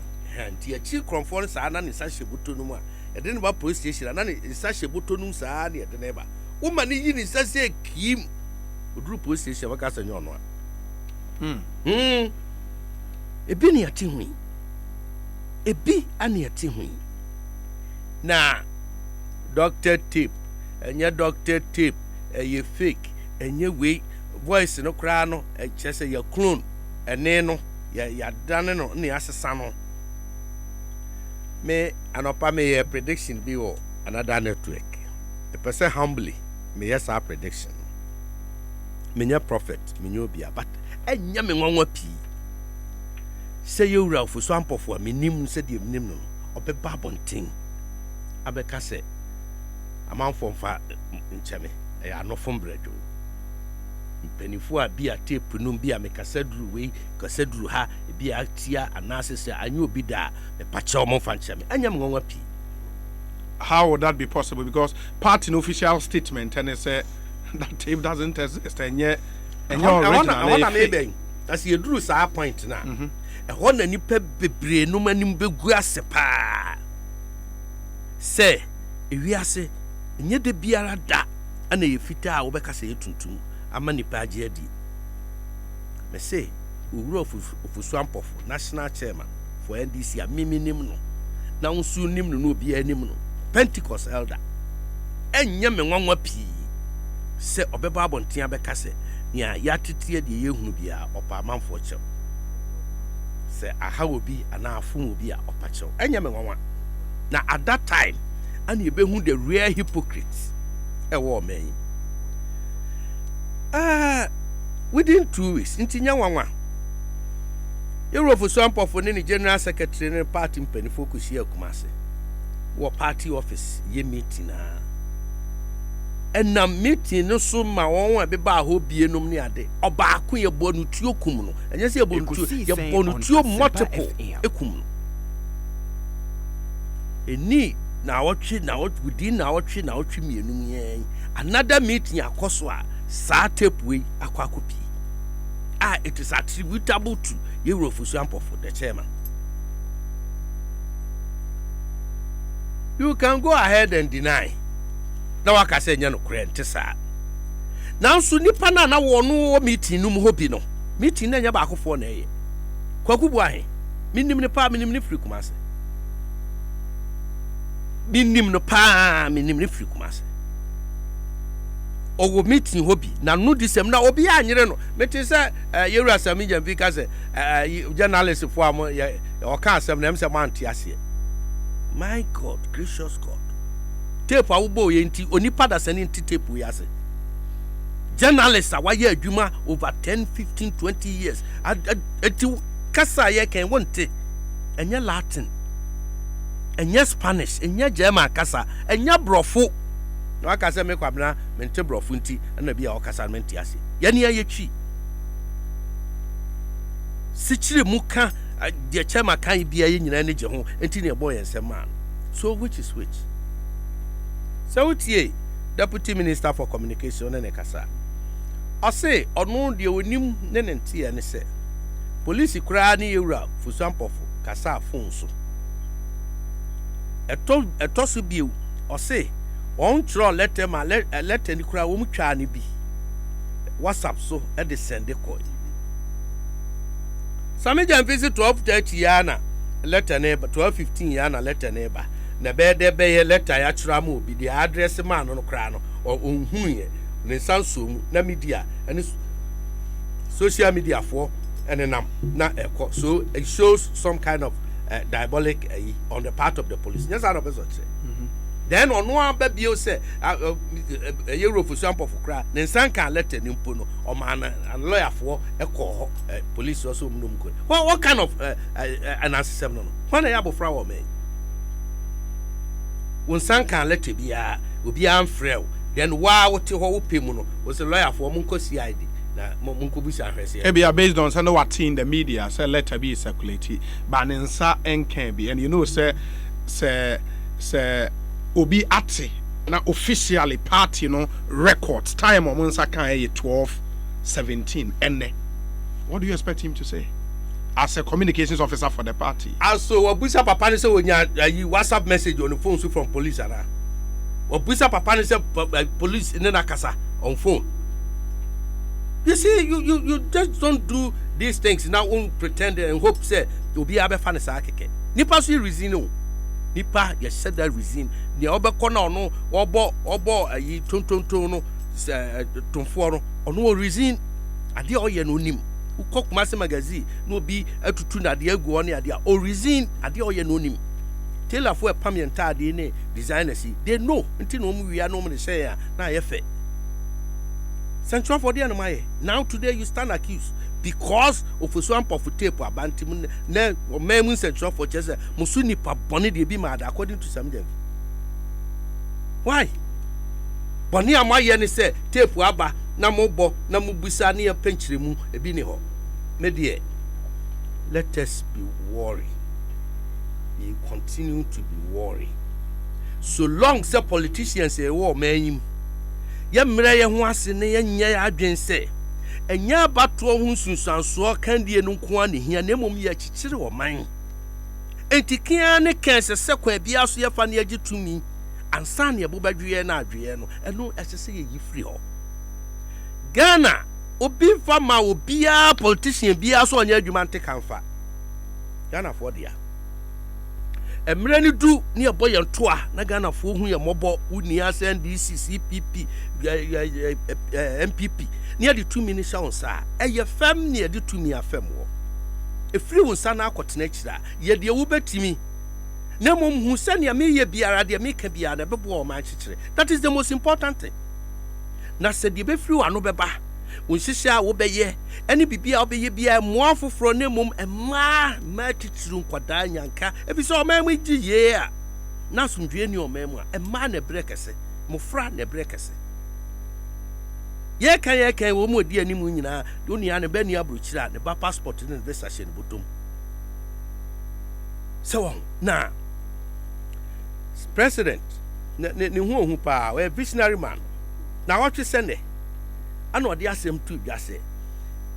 nti ya chi kromfo sa na ni sasha botonum a ye de ne ba police station na ni sasha botonum sa na ye de ne ba wo ma ni yi ni sasha kim odru police station waka sa nyono a ebi ni ati hui ebi ani ati hui na doctor tape enye doctor tape ye fake enye we voice no kra no chese ya clone ene no ya dane no ne asesa no me anopa me ye prediction bi wo another network the person humbly me yes our prediction me nya prophet me nya obi but enya me nwanwa pi se yewura ofuso ampofo a menim se de menim no obeba bonten abeka se amanfo mfa ncheme e anofo mbrejo mpenifu a bia tape no bia me kasaduru we kasaduru ha bia atia anase se anyo obi da me pacha omo fa ncheme enya me nwanwa pi. How would that be possible? Because part in official statement and they say that tape doesn't exist and yet and your original as you drew sa point na e ho na nipa bebre no manim begu ase pa se ewiase nye de biara da ana ye fita a wo beka se yetuntum ama nipa age adi me say owura ofusuampofo national chairman for NDC a miminim no na unsu nim no obi anim no Pentecost elder enye me nwanwa pi se obeba abonten abeka se nia yatetie de yehunu bia opa manfo chew se aha obi ana afum obi a opa chew enye me nwanwa na at that time and you behu the real hypocrites ewo man within 2 weeks ntinya nwanwa Eurofosuampofo ne general secretary ne party mpanifo kushia Kumase wo party office ye meeting na meeting no so ma won abeba ho bienom ne ade obaako ye bo no tuo kum no enye se ye bo no tuo ye bo no tuo multiple ekum no eni na wotwe within na wotwe mienum yen another meeting akoso a saa tape we akwakopi it is attributable to Eurofosuampofo the chairman. You can go ahead and deny. Now I can say no krente sa. Now so nipa na wonu meeting num hobi no. Meeting na nya ba akofo na ye. Kwaku bu ahe. Minim ne pa minim ne firi Kumase. Minim no pa minim ne firi Kumase. Owo meeting hobi na no disem na obi anyere no meti say yeru asam jam bi ka say journalist fo am o ka asam na em say man tiase. My God, gracious God. Tape awubo ye nti onipa da sani nti tape we ase. Journalists a waye adwuma over 10, 15, 20 years. Eti kasa ye kan wonte. Enye Latin. Enye Spanish, enye German kasa, enye brofo. No aka say me kwabna mente brofo nti na bia o kasa mente ase. Ye ne ye twi. Sichire muka the chairman kan bia ye nyina ne je ho enti ne boy ensem man. So which is which? So tie Deputy Minister for Communication ne kasa. I say ono de onim ne ntie ne se. Police kura ne yewura Fosuampofo kasa phone so. Eto so biu o say on tro letter ma letter ni kura wo mtwa ne bi. WhatsApp so e de send call. Sami jam visit 12:30 yana letter neighbor 12:15 yana letter neighbor na be de be letter ya kira ma obi the address man no kra no ohunu ye ne sanso mu na media and social media for enenam na eko so it shows some kind of diabolic on the part of the police. Yes, I know person say. Then on one baby say Eurofosuampofo kra ne nsan kan letter ni mpo no o man and lawyer for eko police also mnum ko. What kind of an answer no? When ya bofra wo me. Won san kan letter bia obi amfrɛ then wa wote ho wo pemu no was a lawyer for munko CID na munko busa hwese. E bia based on say no what in the media say letter be circulate but nsa enkan bi and you know say obi ate na officially party no records time on Monsa kan 12:17 enne. What do you expect him to say as a communications officer for the party? Also obusa papa ne say onya WhatsApp message on the phone so from police ara. Obusa papa ne say police in na kasa on phone. You see you just don't do these things now on pretend and hope say obi abefa ne sa keke. Nipa so reason no. Nipa ye said that reason the obeko na ono obo ayi tontonton no tonfo no ono reason ade oye no nim ukok Kumase magazine no bi atutu na de agu on ade o reason ade oye no nim tailor for pamienta ade ne designers they know nti no mu wia no mu de say na ye fe central for there no my now today you stand accused because of Fosuampofo tape abantim na o memu central for chese musu nipa bone de bi mad according to some dem. Why bone amaye ne say tape aba na mobo na mubusa na ye penchire mu e bi ni ho me de let us be worried. We continue to be worried so long say politicians say wo man ye mra ye ho ase ne ye nya ya adwen say enya bato ho sunsanso kan die no nko an hia na mom ye chichire wo man entikia ne kense sekwa bia so ye fa ne agitumi ansa ne bo badwie na adwie no eno ehse ye yifri ho Ghana obi fa ma obia politician bia so onye adwuma nte kanfa Ghana for dia emre ni du ni ebo ye ntoa na Ghana for hu ye mobo uni SNDC CPP MPP ni ade 2 minutes on sa eye fam ni ade 2 mi afam wo efiri wo sa na akotena kira ye de wo betimi na mom hu se ne me ye biara de me ka biara bebo o ma kikire. That is the most important thing. Na se de be firi wo ano beba Unshisha wo beye any bibia obeye bia mo afoforo ne mom ma titiru nkwadaa nyanka ebi so ma mu gi ye a na somdwe ni o ma mu a ma na brekese mo fra na brekese ye kan wo mo di animu nyina do nia ne ba ni abrochira ne ba passport ne visa she ne botom so na president ne hu pa we visionary man na what we send ano ode asem tu dwase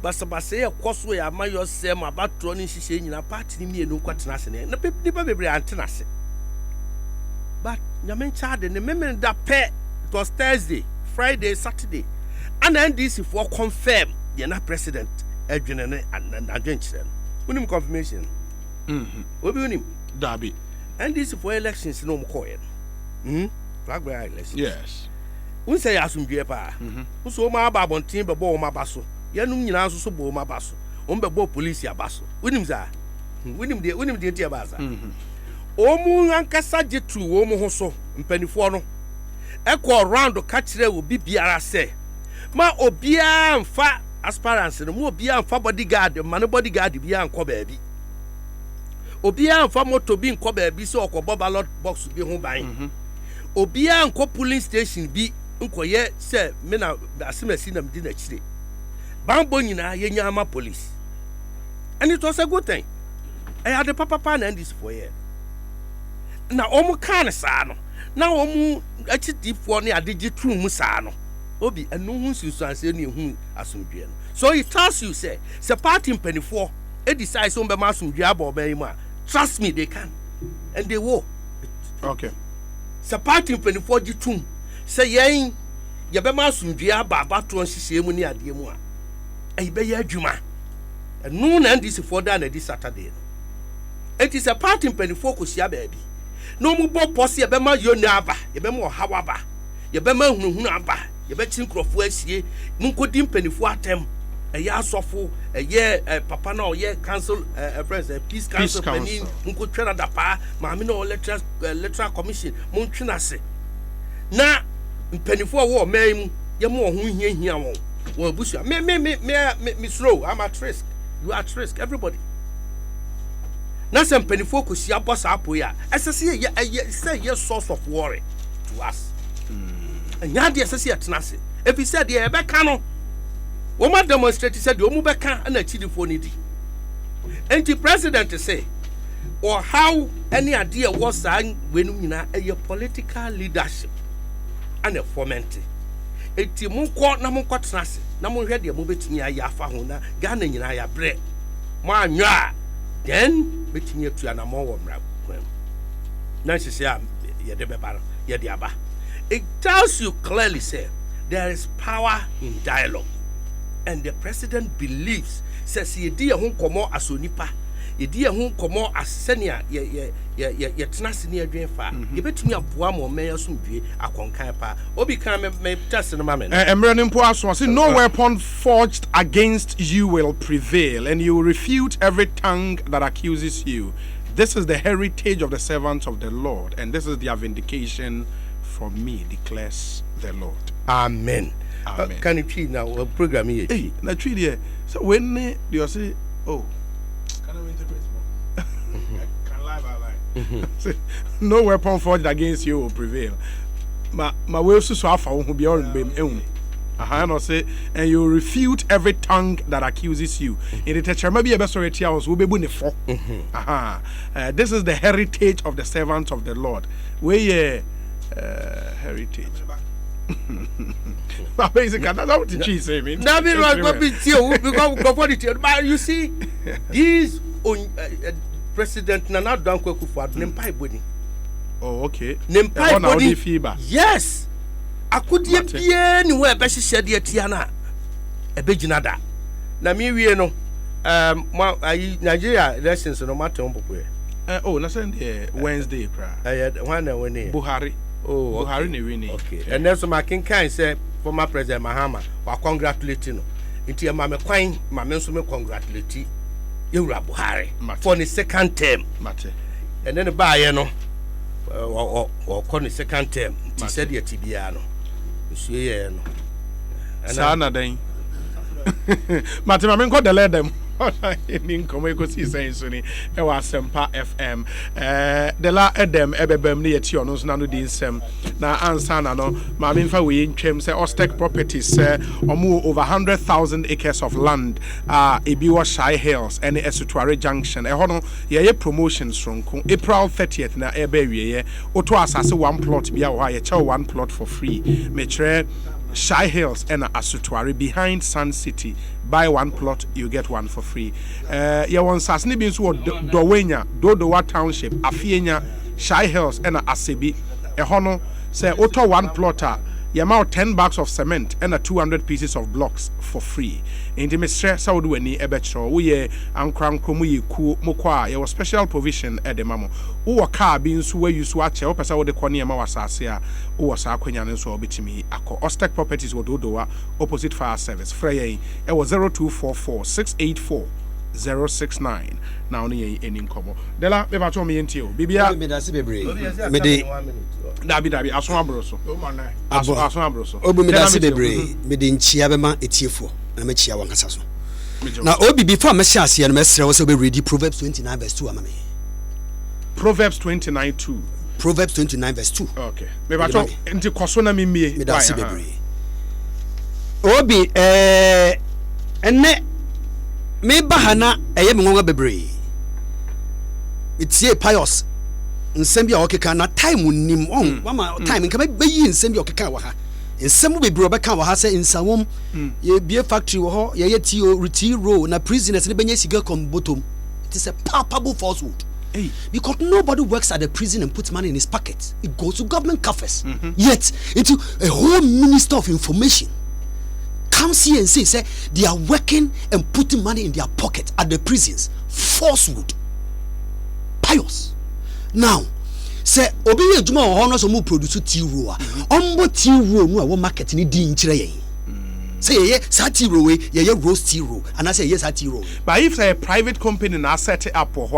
basabase ye koso ya mayo sem abatro ni hihye nyina party ni mienu kwatena ase ne nipa bebre antena ase but nyamen chade ne memen da pe it was Thursday Friday Saturday and NDC for confirm the na president adwene ne adwenkyere no unim confirmation obi unim dabi NDC for elections no mkoye flag bearer elections yes unse ya asumdwe pa unso ma ba bontin be bo ma baso yanum nyina so bo ma baso on be bo police abaso unim za unim de tie baza omu ankasa jetu wo mu ho so mpanifo no ekọ round ka kire wo bibiara se ma obia mfa aspirants no mo obia mfa bodyguard man bodyguard bia anko baabi obia mfa moto bi nko baabi se okobo ballot box bi ho ban obia nko polling station bi nkoye se me na asemasi na mdi na chire bambo nyina yenya ama police and it was a good thing I had the papa na this for year na omu kan sa no na omu achitifo ne adegye tru mu sa no obi enu hu susuanse ne hu asomdwe no so it tells you say party mpanifo e decide so be ma asomdwe aboban mu a trust me they can and they will okay party mpanifo gitum say yen ye be ma asomdwe aba to nhihye mu ne ade mu a e be ya adwuma enu na ndisi for da na di Saturday no it is a party mpanifo ko sia baabi no mu bo pose ye be ma yo na aba ye be ma ohawa aba ye be ma hunhunu aba ye be chinkrofo asie mu nkodi mpanifo atem eye asofo eye papa na oye council president peace council pani nko twena da pa ma me na electoral commission mu twena se na mpanifo wo man mu ye mo ho hiahia won abusu me slow I'm at risk you are at risk everybody na some mpanifo ko sia boss apo ya esese ye say ye source of worry to us anya de esese atena se if he said ye be ka no wo ma demonstrate said wo mu be ka na chidifo ni di enti president say or how any idea was when nyina a political leadership and a foment enti mu ko na mu kwatena se na mu hwe de mu betimi ayi afa ho na Ghana nyina ya bre mo anwa then betimi atu na mo wo mra kwam na sisi a ye de beba ye de aba. It tells you clearly say there is power in dialogue and the president believes says ye di ho komo asonipa ye di ho komo asenia ye tenase ne adwen fa ye betumi aboa mo men asomdwe akonkan pa obi kan me test no mamen emre nimpo aso say no weapon forged against you will prevail and you will refute every tongue that accuses you. This is the heritage of the servants of the Lord and this is their vindication from me, declares the Lord. Amen. Amen. Can you treat now a program here? Hey, na treat here. So when you say, oh, can I interpret more? Can lie by lie. No weapon forged against you will prevail. My way so afa who be all bem no say and you refute every tongue that accuses you. In the teacher maybe a best sorry house will be before. This is the heritage of the servants of the Lord. Where heritage. But basically, that's what the cheese say. But you see, these President Nana Dankwa Kufuor, Nempai Boni. Oh, okay. Nempai Boni. Yes. I could be anywhere, but she said, yet, Tiana. ebegyina da na me wie no Nigeria elections no matter on popo na send Wednesday cra when Buhari Buhari ne winning okay and then so making kind say former president Mahama wa congratulate no nti e ma me kwan ma me nso me congratulate Yewura Buhari for the second term mate and then ba ye no or call the second term nti said ye tibia no nso ye no sa na den mate ma me nko delay them in Ekosiisen so ni e wa Asempa FM de la edem ebebem ne yeti ono so na no di nsem na ansa na no ma me mfa we ntwem say Ostek Properties omo over 100,000 acres of land ebi wo Shy Hills and Esutuare Junction e ho no ye promotions ronko April 30th na e ba wieye oto asase one plot bia wo ye che one plot for free me kire Shy Hills and Esutuare behind Sun City. Buy one plot, you get one for free. You want Sasni Bins Dowenya, Dodowa Township, Afienya, Shy Hills, and Asebi. A hono say auto one plotter. You amount 10 bags of cement and 200 pieces of blocks for free. In the Mr. Saudi any ebetro, we ankram komu ku mukwa. Your special provision at the mamo. Uwa car beans where you swatch up as I would the Kwani Mawasasia, or Saquinian so bitimi. Ako Ostek Properties would do opposite fire service. Frey, it was 0244 684 069. Now ni any incomo. Dela beba to me entio. Bibia me da se bebre. Me de Dabi aso abroso. Aso abroso. Obu me da se bebre. Me de nchia be ma etiefo. Na me chia wankasa so. Na obi before me hia ase no me sere wo se be read Proverbs 29 verse 2 amame. Proverbs 29:2. Proverbs 29 verse 2. Okay. Beba to enti koso na me mie. Me da se bebre. Obi enne me bahana eye me ngonga bebre. Itie pious nsem bia okeka na time nim on wama time nka be yi nsem bia okeka wa ha nsem bebre obeka wa ha se nsawom ye bie factory wo ho ye tio retiro na prisoners ne benya siga kom bottom. It is a palpable falsehood. Hey. Because nobody works at the prison and puts money in his pocket. It goes to government coffers. Yet into a whole minister of information comes here and say they are working and putting money in their pocket at the prisons. Falsehood. Pious. Now, say obi ejuma ho no so mu produce tea roa. Ombo tea roa mu a wo market ni di nchire yen. Say ye tea roa we ye roast tea roa and I say yes tea roa. But if say a private company na set it up for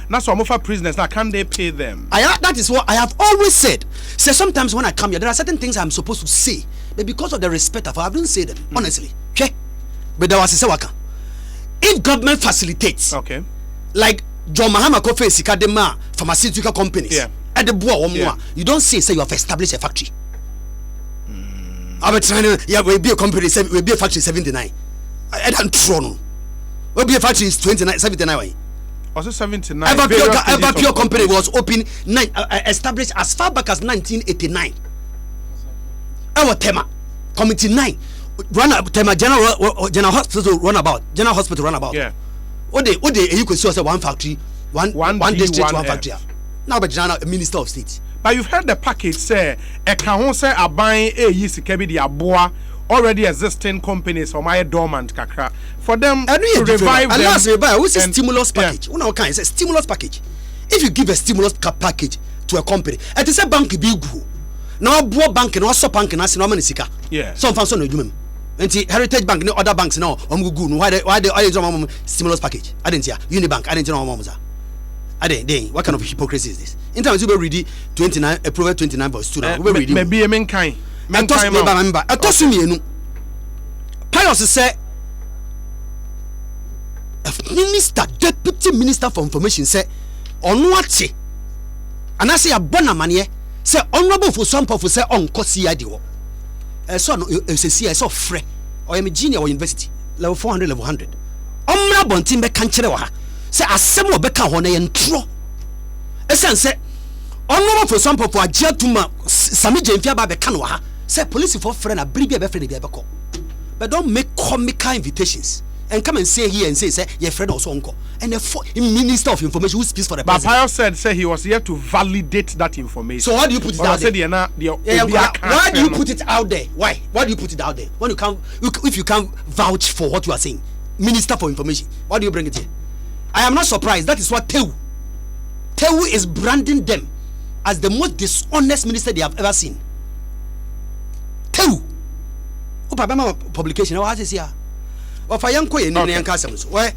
na so mo for prisoners now can they pay them? That is what I have always said. Say sometimes when I come here there are certain things I'm supposed to say, but because of the respect I haven't said them honestly. Okay? But there was a waka. If government facilitates, okay, like John Mahama Kofe Sikadema pharmaceutical companies. Yeah. At the boa you don't say you have established a factory. I'm trying to will be a company will be a factory 79. I don't throw. Will be a factory is 29 79. Also 79. Ever Pure company was open established as far back as 1989. Our Tema Committee 9 Tema General Hospital runabout. Yeah. What they you could see one factory, one district, one factory. Now, but a minister of state. But you've heard the package say a can say a buying a yisikebi the aboa already existing companies for my dormant kakra for them to revive them. Last what's a stimulus package? One of kind is a stimulus package. If you give a stimulus package to a company, it is a bank big go. Now, bank and also bank and as no money sika. Yeah. Some function no Heritage Bank no other banks now why the stimulus package I didn't hear Unibank I didn't know I didn't what kind of hypocrisy is this in terms of read 29 Proverbs 29 verse 2 now we read maybe a mankind member I told you Pius say minister deputy minister for information say on what and I say a bona manie say honorable for some for say on CID so no I saw free or am junior or university level 400 level 100 omra bontin be kan kire wa ha say asem obeka ho na ye ntro esen say onro for some for agea tuma sami jemfia ba be kan wa ha say police for free na bribi be free na be ko but don't make comical invitations and come and say here and say your friend also uncle and the minister of information who speaks for the president. But Pius said he was here to validate that information. So why do you put it out there? Why do you put it out there? Why do you put it out there when you can't, if you can't vouch for what you are saying? Minister for information, why do you bring it here? I am not surprised. That is what Tewu is branding them as the most dishonest minister they have ever seen. Tewu publication I was here. Of a young boy in the customs where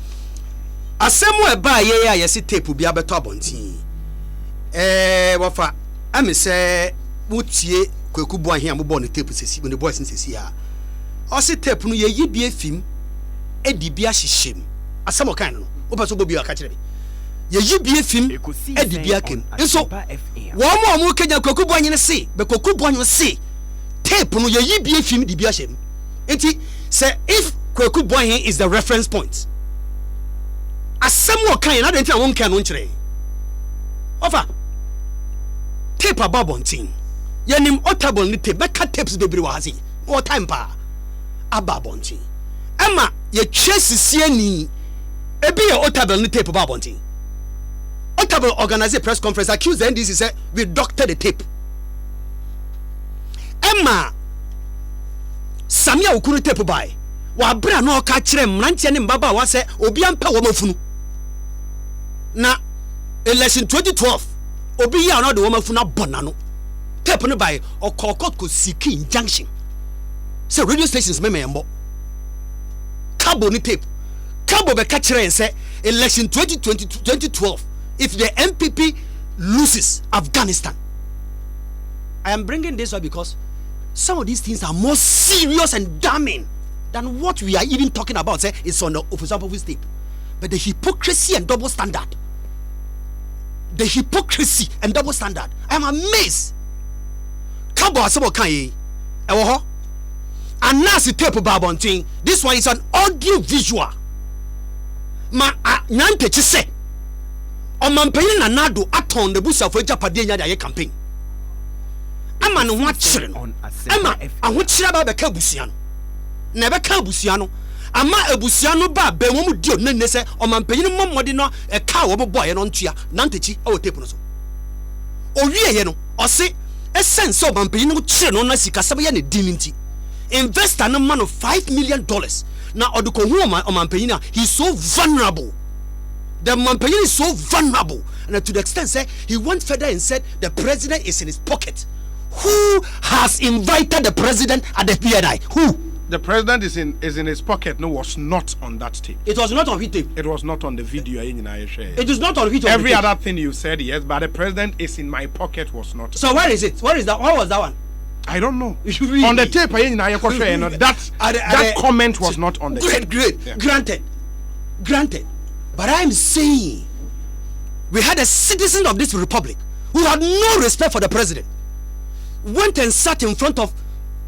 a somewhere by ye see tape will be able to abonti. Wafa I may say would ye Kukubo here born the tape when the boys in here. I see tape no ye be a film Eddie Biashi shame as some kind of Opa be a catcher. Ye be a film Eddie Biakin. And so one more Kenya Kukubo in the sea, but Kukubo in the sea tape no ye be a film the Biashim. Enti say if Kweku boy here is the reference point. As some kind, I don't think I won't can won't offer tape about bonting. Yanim otable ni tape, but cut tapes baby wazi. Or time pa about bonting. Emma, ye chase sieni. Ebi your otable ni tape about bonting. Otable organize a press conference, accuse the NDC say we doctor the tape. Emma Samia ukuru tape by. Wa bra no ka kire mrantie ne mbaba wa se obi ampa wo mafunu na election 2012 obi ya no de wo mafunu abona no tape no by okokot ko siki injunction say radio stations memembo cabo ni tape cabo be ka kire say election 2012 if the MPP loses Afghanistan. I am bringing this up because some of these things are more serious and damning than what we are even talking about. Say it's on the office tape. But the hypocrisy and double standard. The hypocrisy and double standard. I am amazed. Kabo asabo kan ewo ho. Anasi tape babontin. This one is an audio visual. Ma nyante chi se. Omampanyin na nado aton the busa for Japade nya dey campaign. Ama no ho akire no. Ama ahokyira ba be ka busia no. Never can busiano. Ama ebusiano ba be wo mu dio nenne se omampanyin mmomode no e ka wo boy no ntua nantechi e wo tape no so. Owie ye no o se essence omampanyin no kire no na sika sebe ye ne dininti. Investor no man of $5 million. Na odiko hu omampanyin he's so vulnerable. The omampanyin is so vulnerable, and to the extent say he went further and said the president is in his pocket. Who has invited the president at the PNI? Who? The president is in his pocket. No, was not on that tape. It was not on his tape. It was not on the video. It is not on his tape. Every other thing you said, yes, but the president is in my pocket was not. So where is it? Where is that? What was that one? I don't know. Really? On the tape, that comment was not on the tape. Great. Yeah. Granted. But I am saying, we had a citizen of this republic who had no respect for the president, went and sat in front of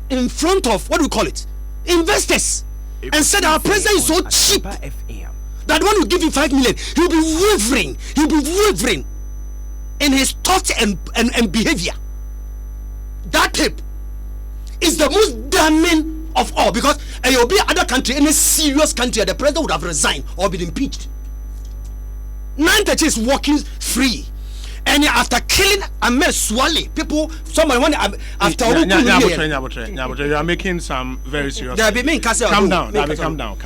what do we call it? Investors, and said our president is so cheap that when we give him 5 million, he'll be wavering in his thoughts and behavior. That tape is the most damning of all, because it will be other country, in a serious country, the president would have resigned or been impeached. Nantechi is walking free. And after killing Ahmed Swale, people, somebody want after you are making some very serious. Calm down. After no.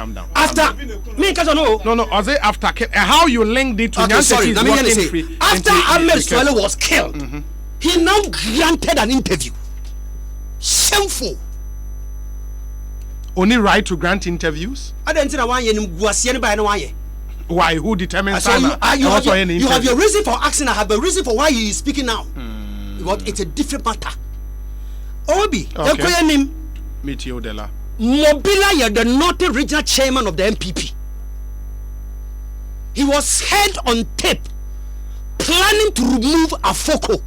After how you linked it to after Ahmed Swale was killed, he now granted an interview. Shameful. Only right to grant interviews? I don't know why? Who determines that? You have your reason for asking. I have a reason for why he is speaking now. Because it's a different matter. Obi, okay. Mitio Della. Mobila, you're the Northern Regional Chairman of the MPP. He was heard on tape planning to remove Afoko.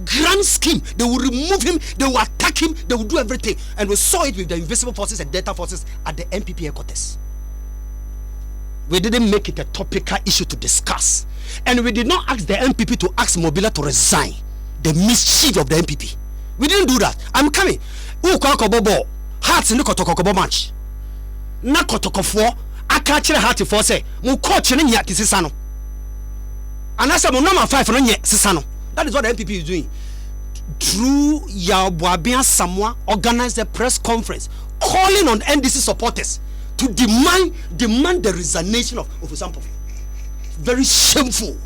Grand scheme. They will remove him, they will attack him, they will do everything. And we saw it with the invisible forces and data forces at the MPP headquarters. We didn't make it a topical issue to discuss. And we did not ask the MPP to ask Mobila to resign. The mischief of the MPP. We didn't do that. I'm coming. Hearts in the Kotokobo match. na kotokofo aka kire heart for say mo coach ne nya tisisa no anasa mo number 5 no nye sisa no. That is what the NPP is doing. Through Yabuabia Samoa organized a press conference calling on NDC supporters to demand the resignation of Ofusampo. Very shameful.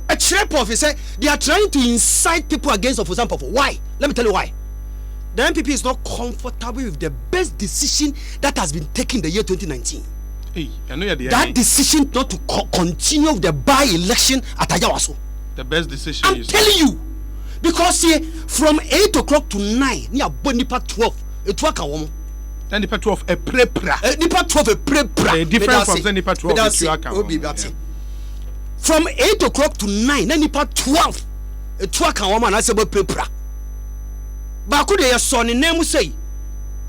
A Chirepov said they are trying to incite people against Ofusampo. Why? Let me tell you why. The NPP is not comfortable with the best decision that has been taken in the year 2019. Hey, I know that decision not to continue the by-election at Ayawaso. The best decision I'm telling you. Because see, from 8 o'clock to 9, near Bonipa 12, it work a woman. Then Nipa 12 a prepra. Nipa 12 a prepra. Different from Nipa 12. From 8 o'clock to 9, then Nipa 12, it work a woman. I say about prepra. But could they son in name say,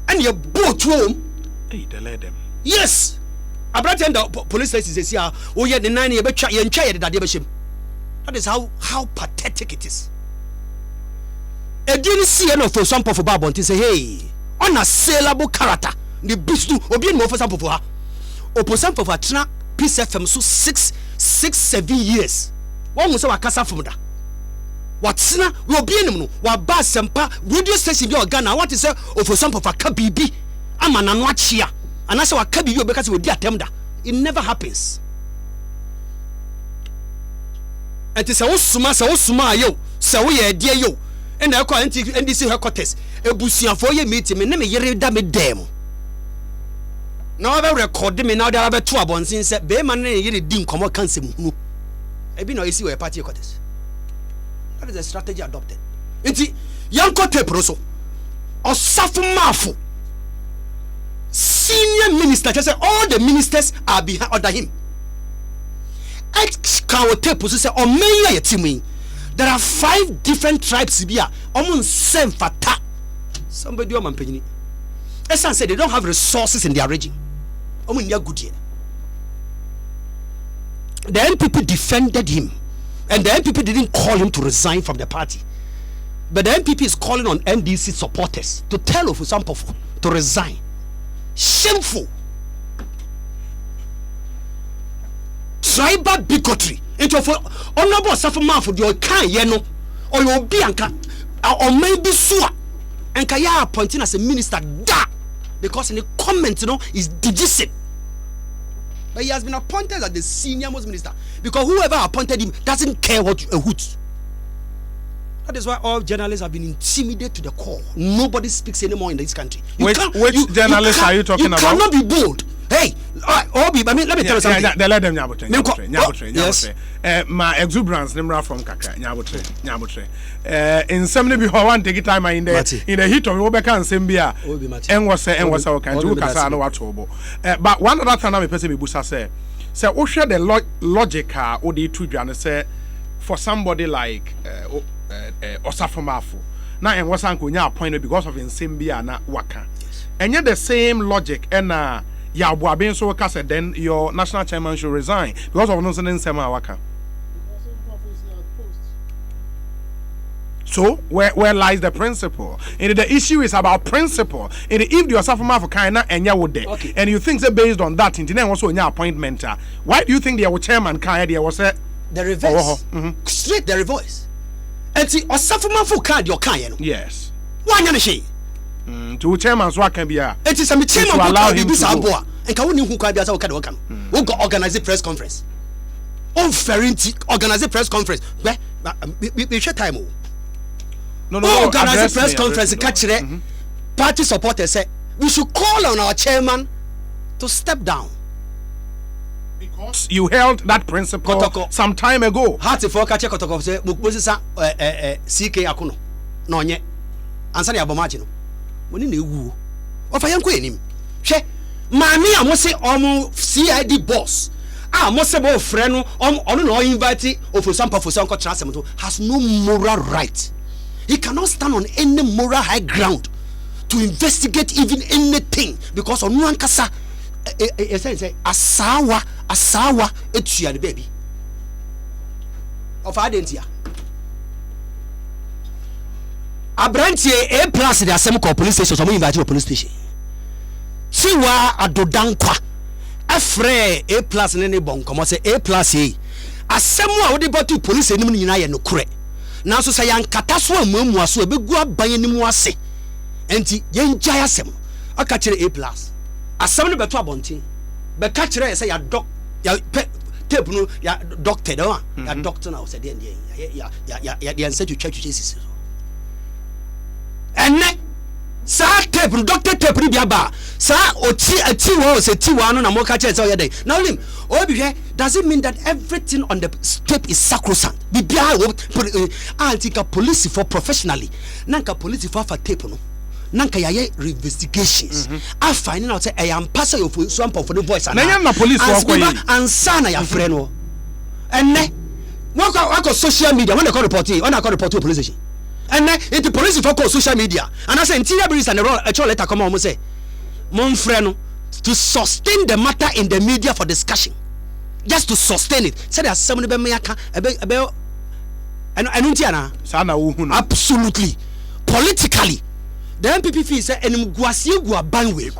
and your boat home? Hey, they let them. Yes. I brought in the police station says, yeah, oh yeah, the 9 year betcha and child that they. That is how pathetic it is. I didn't see enough for some of Babon to say, hey, unassailable character. The beast do obey more for some of her. Opposite of a China Peace FM so 6-7 years. One was our casa from that. What's now? We'll be in what Bass Sempa radio station your Ghana. What is for some of a Kabibi? I'm an anwachia. And that's our Kabibi because we did attempt that. It never happens. And it's a Osuma yo, so we are dear yo. And I call NDC headquarters. A busia for your meeting, me name ye damn them. Now I record me now there are 2 abons since Bayman ye didn't come out cancer. I be no issue a party headquarters. That is a strategy adopted. It's young Cote Proso or Safu Mafu. Senior minister, just say all the ministers are behind under him. There are 5 different tribes here. Somebody the Esan said they don't have resources in their region. The NPP defended him, and the NPP didn't call him to resign from the party. But the NPP is calling on NDC supporters to tell Ofusampo to resign. Shameful. Tribal bigotry. It's for honorable Safama for your kind, yeno, or your bianca, or maybe Sua, and Kaya appointing as a minister, da, because in the comment, is Dsicussion. But he has been appointed as the senior most minister because whoever appointed him doesn't care what a hoot. That is why all journalists have been intimidated to the core. Nobody speaks anymore in this country. Which journalists are you talking about? You cannot be bold. Hey, Obi, let me tell you something. They let them nyabotre. My exuberance nimra from Kaka nyabotre. In some be one take time in the heat of Obeka and Sembia. And was okay to Kasa no watobo. But one other time I person be busa say we share the logic or the two and say for somebody like Osafomafu. Now and was uncle nya appointed because of in Sembia na waka. And yet the same logic and Yabuabin so said then your national chairman should resign because of no sema waka. So where lies the principle? And the issue is about principle. And if you are suffering for kinda and you would and you think that based on that, then also in your appointment, why do you think the chairman Kaya was the reverse? Straight the reverse. And see, or suffering for card your Kaya. Yes. Why not she? To chairman's work can be a. It is a chairman to allow him to go. And can we who can be as who go organize a press conference? Oh, organize a press conference. We share time. No. Organize a press conference. Catch it. Party supporters say we should call on our chairman to step down. Because you held that principle Kotoko. Some time ago. Heart for catch Kotoko say Mukbusisa CK Akuno. No nye. Answer your bomagino. When in the woo. Of I am queen him. She Mammy, I must say CID boss. I must say friend on no invite or for some transfer has no moral right. He cannot stand on any moral high ground to investigate even anything because on one kasa say asawa etua the baby of identity. Abrantie A+ the assembly police station, some invite to police station. Tiwa adodankwa afre A plus ne bonkomo say A plus e asɛm a wode bɔto police anim nyina yɛ nokorɛ nanso sɛ yankata so amuamua so ebegu aban anim ase enti yɛngyae asɛm aka kyerɛ A plus asɛm no bɛto abɔnten bɛka kyerɛ sɛ ya doc ya tape no ya doctor da ya doctor na sɛ deɛ ya nsa twitwa sisi so enne sa tape no doctor tape ni bia ba sa ati wo se ti wa no na mo ka kyerɛ sɛ oyɛ dɛ now lim obi hwɛ does it mean that everything on the tape is sacrosanct bibia antika police for professionally nanka police for tape no nanka yaye investigations afine na say I am passer your swamp for the voice na police for ko ansa na ya frɛ no enne wako social media when they call report to police station and it the police for social media and I say interior police and a letter come on say mon frère no to sustain the matter in the media for discussion just to sustain it say there somebody be me aka and absolutely politically the MPP fee say enim guasie gu aban we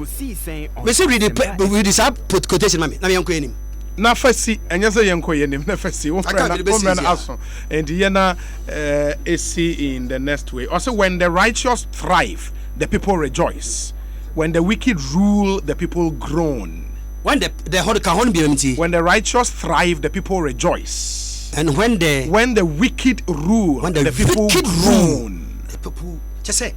me say read the quotation mami na me yanko enim na fasi enye say yanko enim na fasi wo friend na aso and yena see in the next way also when the righteous thrive the people rejoice when the wicked rule the people groan when when the righteous thrive the people rejoice and when the wicked rule the people groan the people just say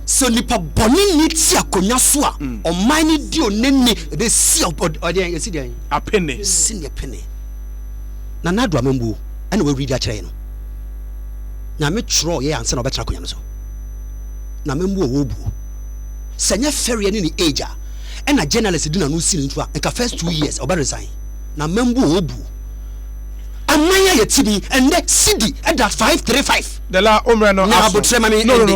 so nipa boni ni ti akonya so a o mani di onene be si ode esi den apene senior penny na na do amembu ana we read a kire no na me tro ye anse na obetra akonya no so na membu wo bu senya ferry ni age a na journalist di na no si ntu a nka first 2 years oba resign na membu wo bu amanya yetini and the city at that 535 the la omre no no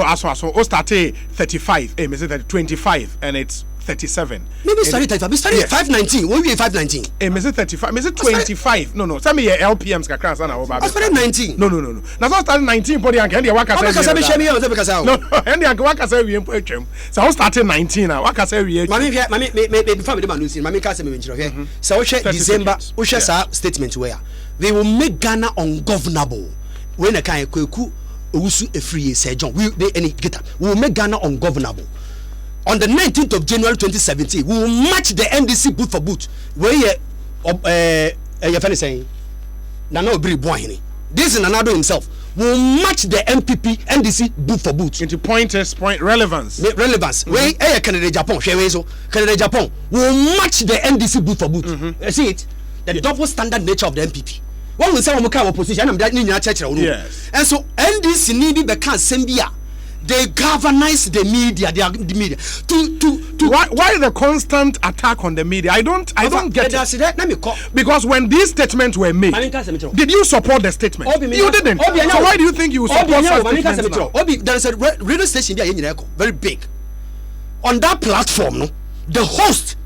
aso o started 35 me say 25 and it's 37 maybe started 35 we started 519 when we 519 me say 35 me say 25 no tell me your LPMs kakra sana o ba I started 19 no na so started 19 body anka and waka say no and anka waka say we atwam so started 19 na waka say we mami before me dey manusi mami ka say me nchiro hwe so wo hwe December wo hwe sa statement where they will make Ghana ungovernable when a kind kweku owusu efriye say John we will make Ghana ungovernable on the 19th of January 2017 we will match the NDC boot for boot where you feel saying Nana Obiri Boahini this is Nana himself will match the MPP NDC boot for boot into point relevance where Canada Japan Canada Japan will match the NDC boot for boot see it the double standard nature of the MPP one will say opposition and yes. And so NDC need be can sembia they galvanize the media to why the constant attack on the media I don't get it because when these statements were made did you support the statement you didn't so why do you think you support such statements there is a radio station very big on that platform no the host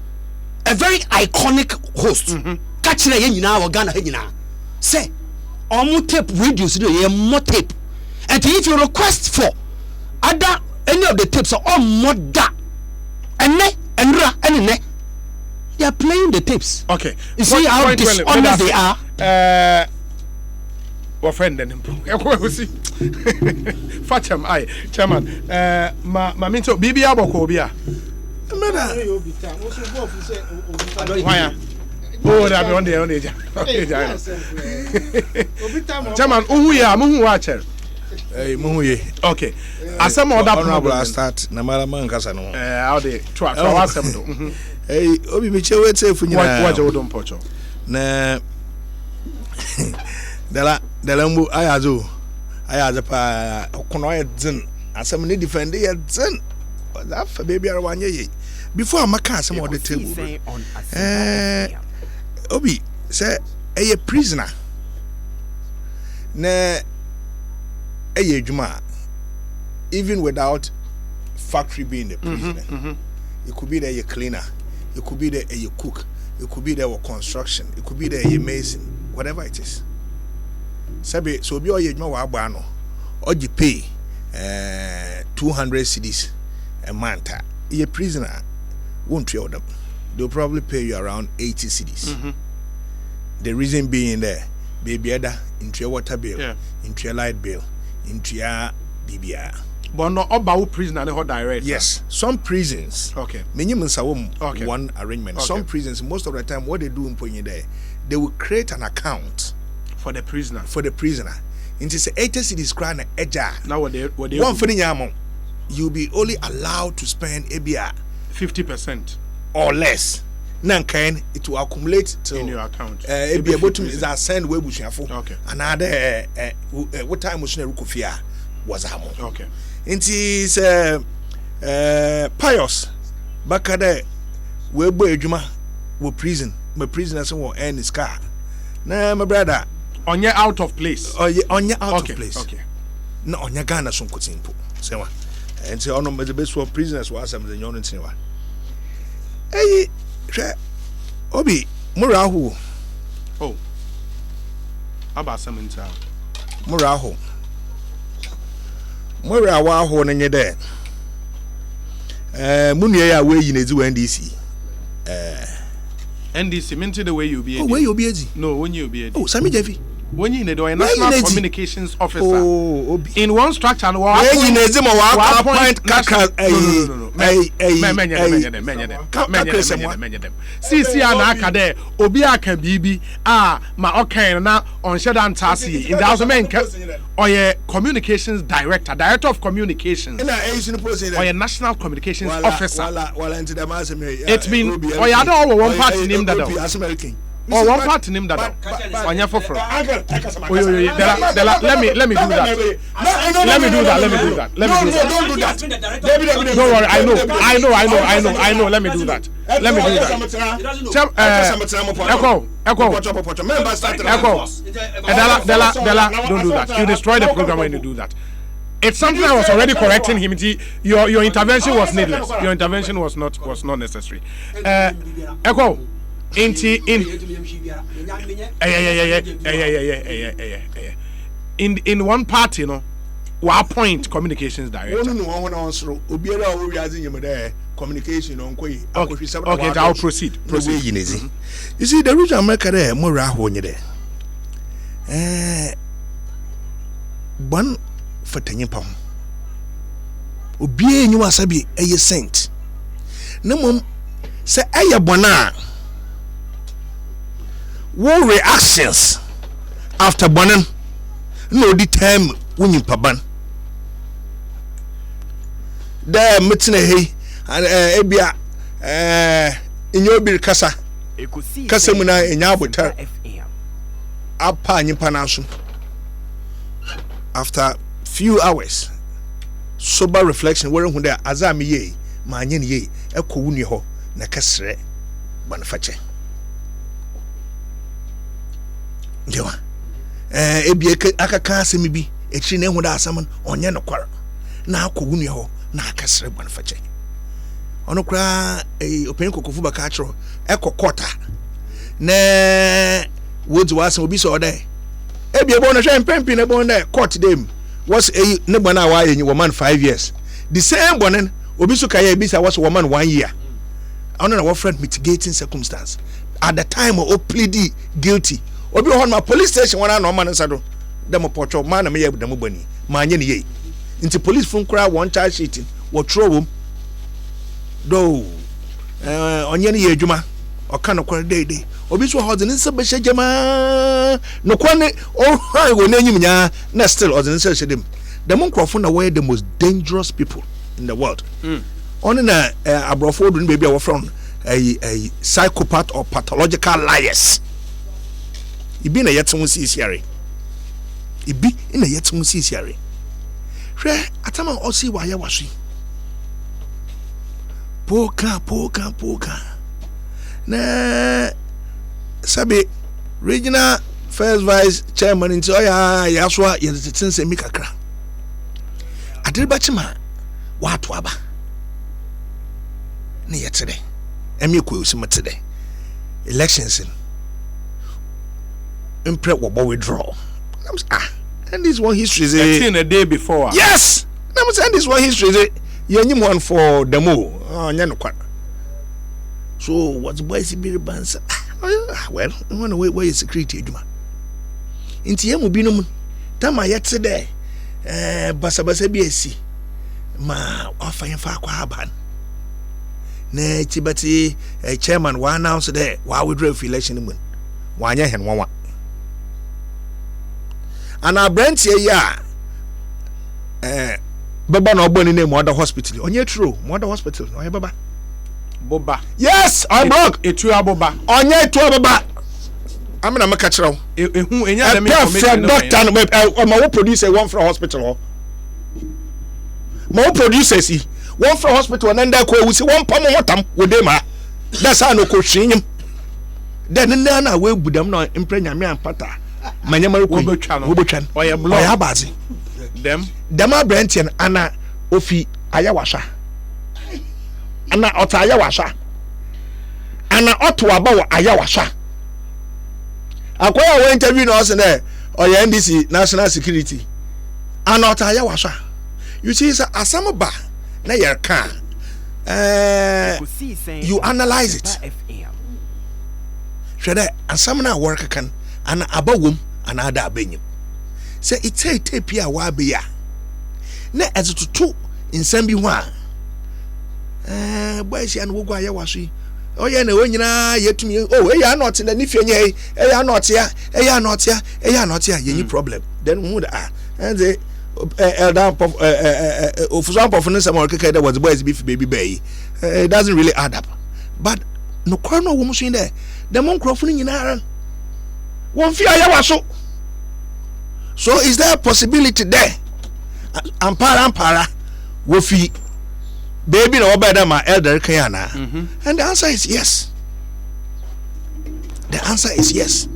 a very iconic host catch na yen nyina wa Ghana nyina say omu tape videos do ye more tape and if you request for other any of the tapes are all modda and they are playing the tapes okay you see how dishonest they are what friend then Facham I chairman ma minto bibia boko bia why oh that be on the chairman uhu ya muhu wacher muhuye okay asem other problem start na mara man kasa no how they try asem do obi me chewe tefu nyina waje wodon pocho na dala mbu ayazo pa kono ye dzin asem ni defend ye dzin that for baby are wanye ye before amaka asem on the table obi say a prisoner na a juma even without factory being a prisoner it could be there a cleaner it could be there a cook it could be there a construction it could be there a mason whatever it is sabe so be oye juma wa agba no oji pay 200 cedis a month a prisoner won't trail them. They'll probably pay you around 80 cedis. The reason being there, baby ada into your water bill, into your light bill, into your BBR. But no about prison and the direct. Yes, some prisons. Okay. Minimum one arrangement. Some prisons, most of the time, what they do in Ponye there, they will create an account for the prisoner. Into say 80 cedis crown eja. Now what they one for the yamo, you'll be only allowed to spend ABR 50% or less. Nankain, it will accumulate to in your account. Be able to is a send where we shall. Okay. Another what time was Nerukofia was amo. Okay. It is pious. Bakade we boy juma we prison. My prisoners will earn his car. Nah, my brother. On your out of place. On your out of place. Okay. No, on your Ghana some simple. Say one. And say on the best for prisoners was some the young cinema. Hey, Obi, Murahu. Oh. How about some in town? Murahu. Murahu on your there. Munia way in a zoo NDC. NDC meant the way you be. Oh, where you be? No, when you be. Oh, Sammy Jeffy. When you need a national communications officer. Oh, in one structure, no. No. CC and Akade, Obiaka Bibi, ma okay na on Shedan Tasi in the house or a communications director of communications or a national communications officer. It's been or you don't one party named that. Oh, one part in him that on your for let me do that. Let me do that. Don't do that. Don't worry, I know. Let me do that. Echo. Della, don't do that. You destroy the program when you do that. It's something I was already correcting him. Your intervention was needless. Your intervention was not necessary. Echo. In one part, you know, we appoint communications director. Communication on okay, I'll proceed. You see, the region America there, more there. One for 10 pounds. Obie you wasabi a saint. No mum say a bona. War reactions after bonan no the time when you paban. There meeting hey and ebia in your bill kasa muna enya abota apa nyipa naso. After few hours sober reflection where hu there azami ye ma anye ye ekowuni ho na kasre banfache. Jewa ebie akaka asemi bi echi na hu da asam onye no kwara na akowuni ho na akasre banfache. Ono kra open kokofu baka achro ekokota na wodi wasa obi so ode ebie bo no hwe mpempi na bo na court dem was ne bona wa yenyi woman 5 years the same bonen obi so kaya ebisa was woman 1 year. Ono na what friend mitigating circumstance at the time of pleading guilty obi on my police station wana no man nsado dem potro man na me ye dem bani ma anye ne ye nti police fun kra one charge sheet wo throw wom do onye ne ye adwuma oka no kwara dey obi so hodin nse be hyejama no kwane o high wo na nyim nya na still hodin nse hyedem dem nkrofo na were the most dangerous people in the world. On na abrofo do baby a from a psychopath or pathological liars. Ibi na yetun sisiare. Ibi na yetun sisiare. Hwe atama osi wa ya wasui. Poka. Na sabi regional first vice chairman into ya so ya tetense mi kakra. Adiriba chima watu aba. Ne yetere. Emi ko usimatede. Elections in impre wo withdraw. And this one history is a day before. Yes. I'm saying this one history is yenyim one for demo. Nya no kwa. So what's boys be bansa? Well, when where is security adwuma. Inti emu binom tama yetse there. Basa bi esi. Ma afa fa kwa haban. Na tibati chairman wa announce there wa withdraw election mun. Wanya hen wanwa. Ana brand here baba na oboni name Mother Hospital. Onye true Mother Hospital. Onye baba. Boba. Yes, I block. Etu aboba. Onye etu aboba. Amina maka kira wo. Ehu enya dem information. Doctor ma wo producer one from hospital. Ma wo producer si one from hospital na nda ko wusi one pam wotam wo de ma. That's how no ko hwinyim. Then na we budam na imprenya me ampata. Manyamari ko wo betwan. Oya block. Oya bazi. Dem Brentian ana ofi ayawasha. Ana ota ayawasha. Ana oto aba wo ayawasha. Akwaya we interview no say na oya NDC National Security. Ana ota ayawasha. You see say asamba na yerka. You analyze it. Shede asam na work kan ana abawom ana ada abanyim. Say it say tapia wa be ya. Na ezututu nsam bi ho a boys ya no go ayawaso oye na wonyina yetumi eya not na nifie nye eya not ya yenyi problem then who da and the elder ofusan pofun nsam or keke that was boys beef baby bay it doesn't really add up but no kwano wo muso there the mon crofun nyina won fi ayawaso. So is there a possibility there? Ampara wofi baby no better my elder kayana. And the answer is yes. The answer is yes.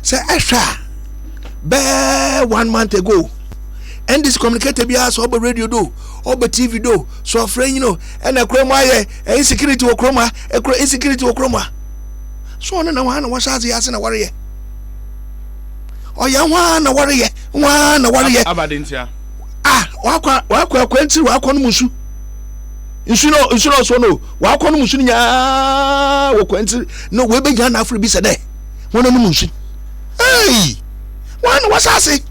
Say extra be 1 month ago. And this communicated be us over radio do, over TV do, so friend you know, and a chroma insecurity or chroma, insecurity or chroma. So on and one was as a warrior. Oh ya wana warrior abadintia wakwa kwenti wakwa no musu nsuno so no wakwa no musu nya wo kwenti no we be nya na afri bi se de wono no musu hey wana wasase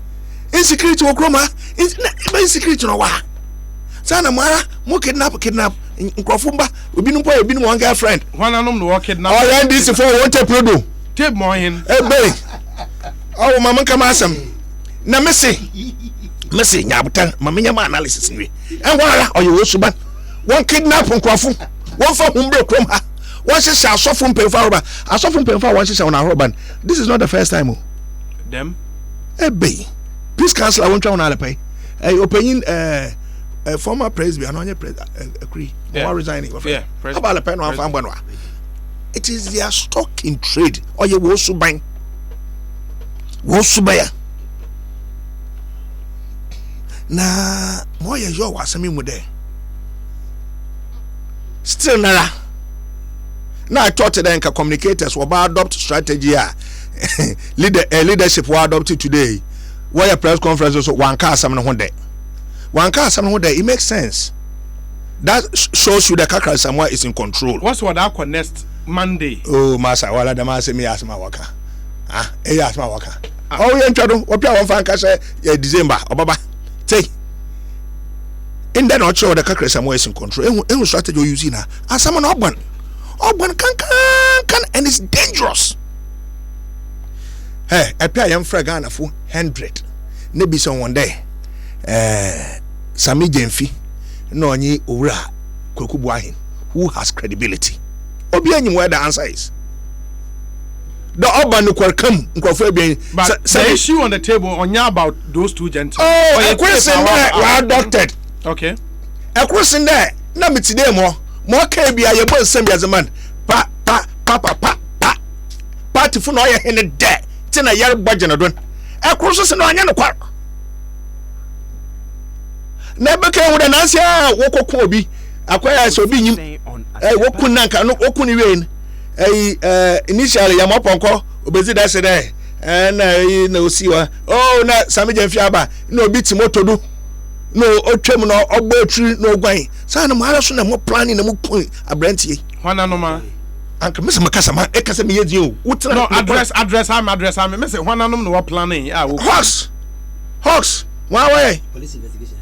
insecurity wo kroma insecurity no wa sana mara mo kidnap nkrofumba obi no boy obi no one girlfriend wana no no kidnap oh ya this for what prodo tape mo hin be oh mama kama asem na messy nyabutan mama nyama analysis ni en wala oyo osuban won kidnap nkrofo won fa humbre krom ha won sese asofo mpemfa roba won sese ona roban. This is not the first time them be peace council won twa on alepai opening former president anonye president agree or resigning about alepai no afan bonwa. It is their stock in trade oyo osuban wosubaya na moye yo wasemi mu de still nara na I thought that nka communicators will adopt strategy leadership will adopt today where press conference so one car some no de it makes sense. That shows you the kakra somewhere is in control. What's what our next Monday? Oh masa wala da ma se mi asma waka asma waka. Oh yeah, ntwado opia won fan ka say December obaba take in that not sure the kakra somewhere is in control. Any strategy you using na asama na oban can and it's dangerous. Hey, apia yam fraga na fo 100 ne bi so one day Sami Jenfi no onyi owura Kwakubu ahin who has credibility obi anyim where the answer is. The urban come but the issue on the table on about those two gentlemen. Oh, a question there were adopted. Okay. A question there. Na me today more can be a boy same as a man. Pa party for no ya in there. Tina yar budget na don. A question no anya no kwa. Na be kan with an answer wokoko obi. Akwaya so bi nyim. Woku nanka no woku ni we initially ya moponko obezi da se dey na osi wa oh na Sami Jenfi aba na obi timoto do no otwam no ogbotri no gwan say na mo ara so na mo planning na mo point abrantie hwana no ma anka me se makasa ma e kasa me yedi o wutra no address am me say hwana no what planning Hawks why police investigation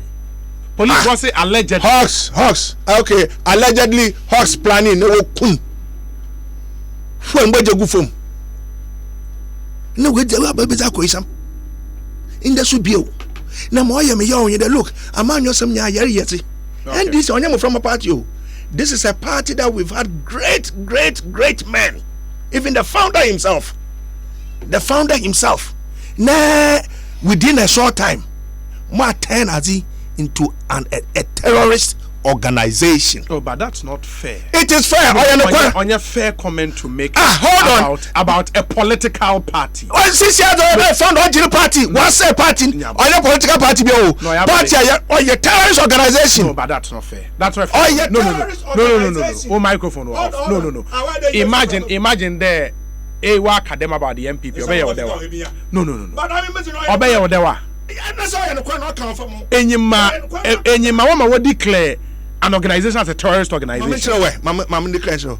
police was say alleged Hawks okay allegedly Hawks planning no kun fo mbaje gu fom no we dey about better question in the subio na mo ya me ya onye look amanyo some nya yare yeti and this onye from a party o this is a party that we've had great men, even the founder himself na within a short time ma turn azi into a terrorist organization. Oh, but that's not fair. It is fair. On your fair comment to make about a political party. Oh, since you have found original party, what's a party? Or your political party? Party or your terrorist organization? No, but that's not fair. That's not fair. No. Oh, microphone off. No. Imagine there. A work at them about the MPP. Obey or dewa. No. Obey or dewa. Enyima wama wo declare an organization as a terrorist organization. Mama declare so.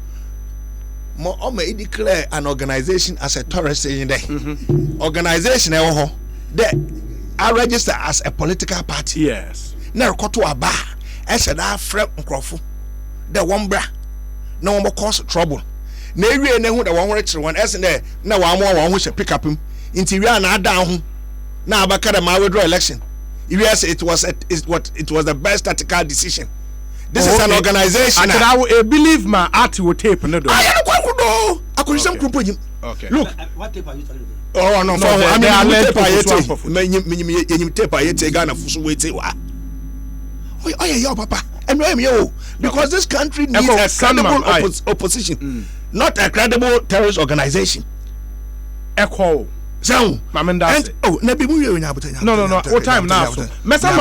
Mo declare an organization as a terrorist in there. Organization they are registered as a political party. Yes. Na rekoto aba e said that frɛ nkrofo. The one bra. No one cause trouble. Na ewie na hu the one reach one ese na wa ho she pick up him. Inti wi na ada ho. Na abakada ma withdraw election. Yes, it was the best tactical decision. This is an organization. I believe my art will tape. No, I could some group. Okay. Look. What tape are you talking about? Oh no, I mean, tape I Ghana for wait. Oh yeah, papa. Because this country needs a credible opposition, not a credible terrorist organization. Echo. So, nebi mu yɛ nyabota. No. What time now? Mesan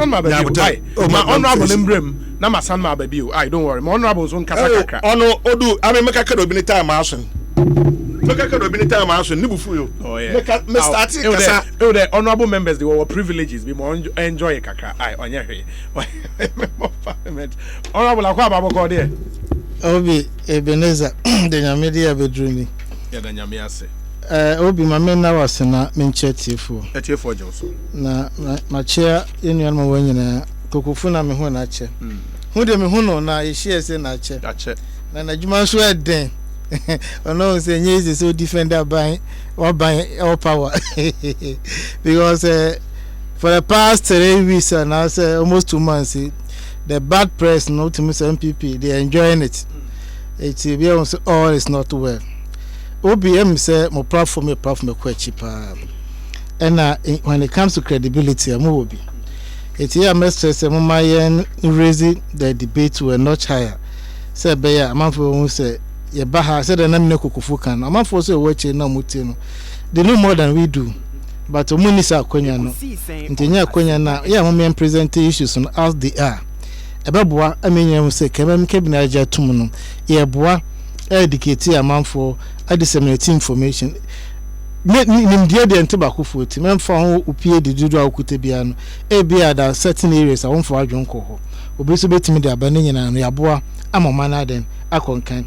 ma baby. My honorable embrem. Na masan ma baby. I don't worry. My honorable zone kasa kakra. Ono odu. I mean, meka kado bini time asun. Nibu fuyo. Oh yeah. Me start kasa. The honorable members they were privileges. Be more enjoy kakra. I onye hwe. Parliament. Honorable akwa babo ko there. Obi Ebenezer de nyamedia bedruni. Ya da nyame ase. Obi mame na wase na menche tiefo. Tiefo jonso. Na machia enuan ma wanyina kokofu na me ho na che. Hu de me ho no na yehie ese na che. Na adwuma so eden. Ono say nyezi so defender by or power. Because for the past 3 weeks and now say almost 2 months the bad press no to Mr. MPP they enjoying it. It be all is not well. OBM say my platform quite cheaper. And when it comes to credibility, I'm Obi. It's here, Mr. Samumayan raising the debate to a notch higher. Say, Beya, a month for say, Yabaha said, and I'm no kufukan. A month for say, watching no mutino. They know more than we do. But Omunisa Quenya no. Intenya Quenya na, yeah, women present issues on as they are. Ababwa, I mean, you say, Kevin Kebinaja Tumuno, Yabwa, educate a month for. I disseminate information. Nimdia de ntobako futi. Men fa upie de dudu akute bia no. E bia da certain areas I won for adwonko ho. Obi so betimi de abane nyina no yaboa amama na den akonkan.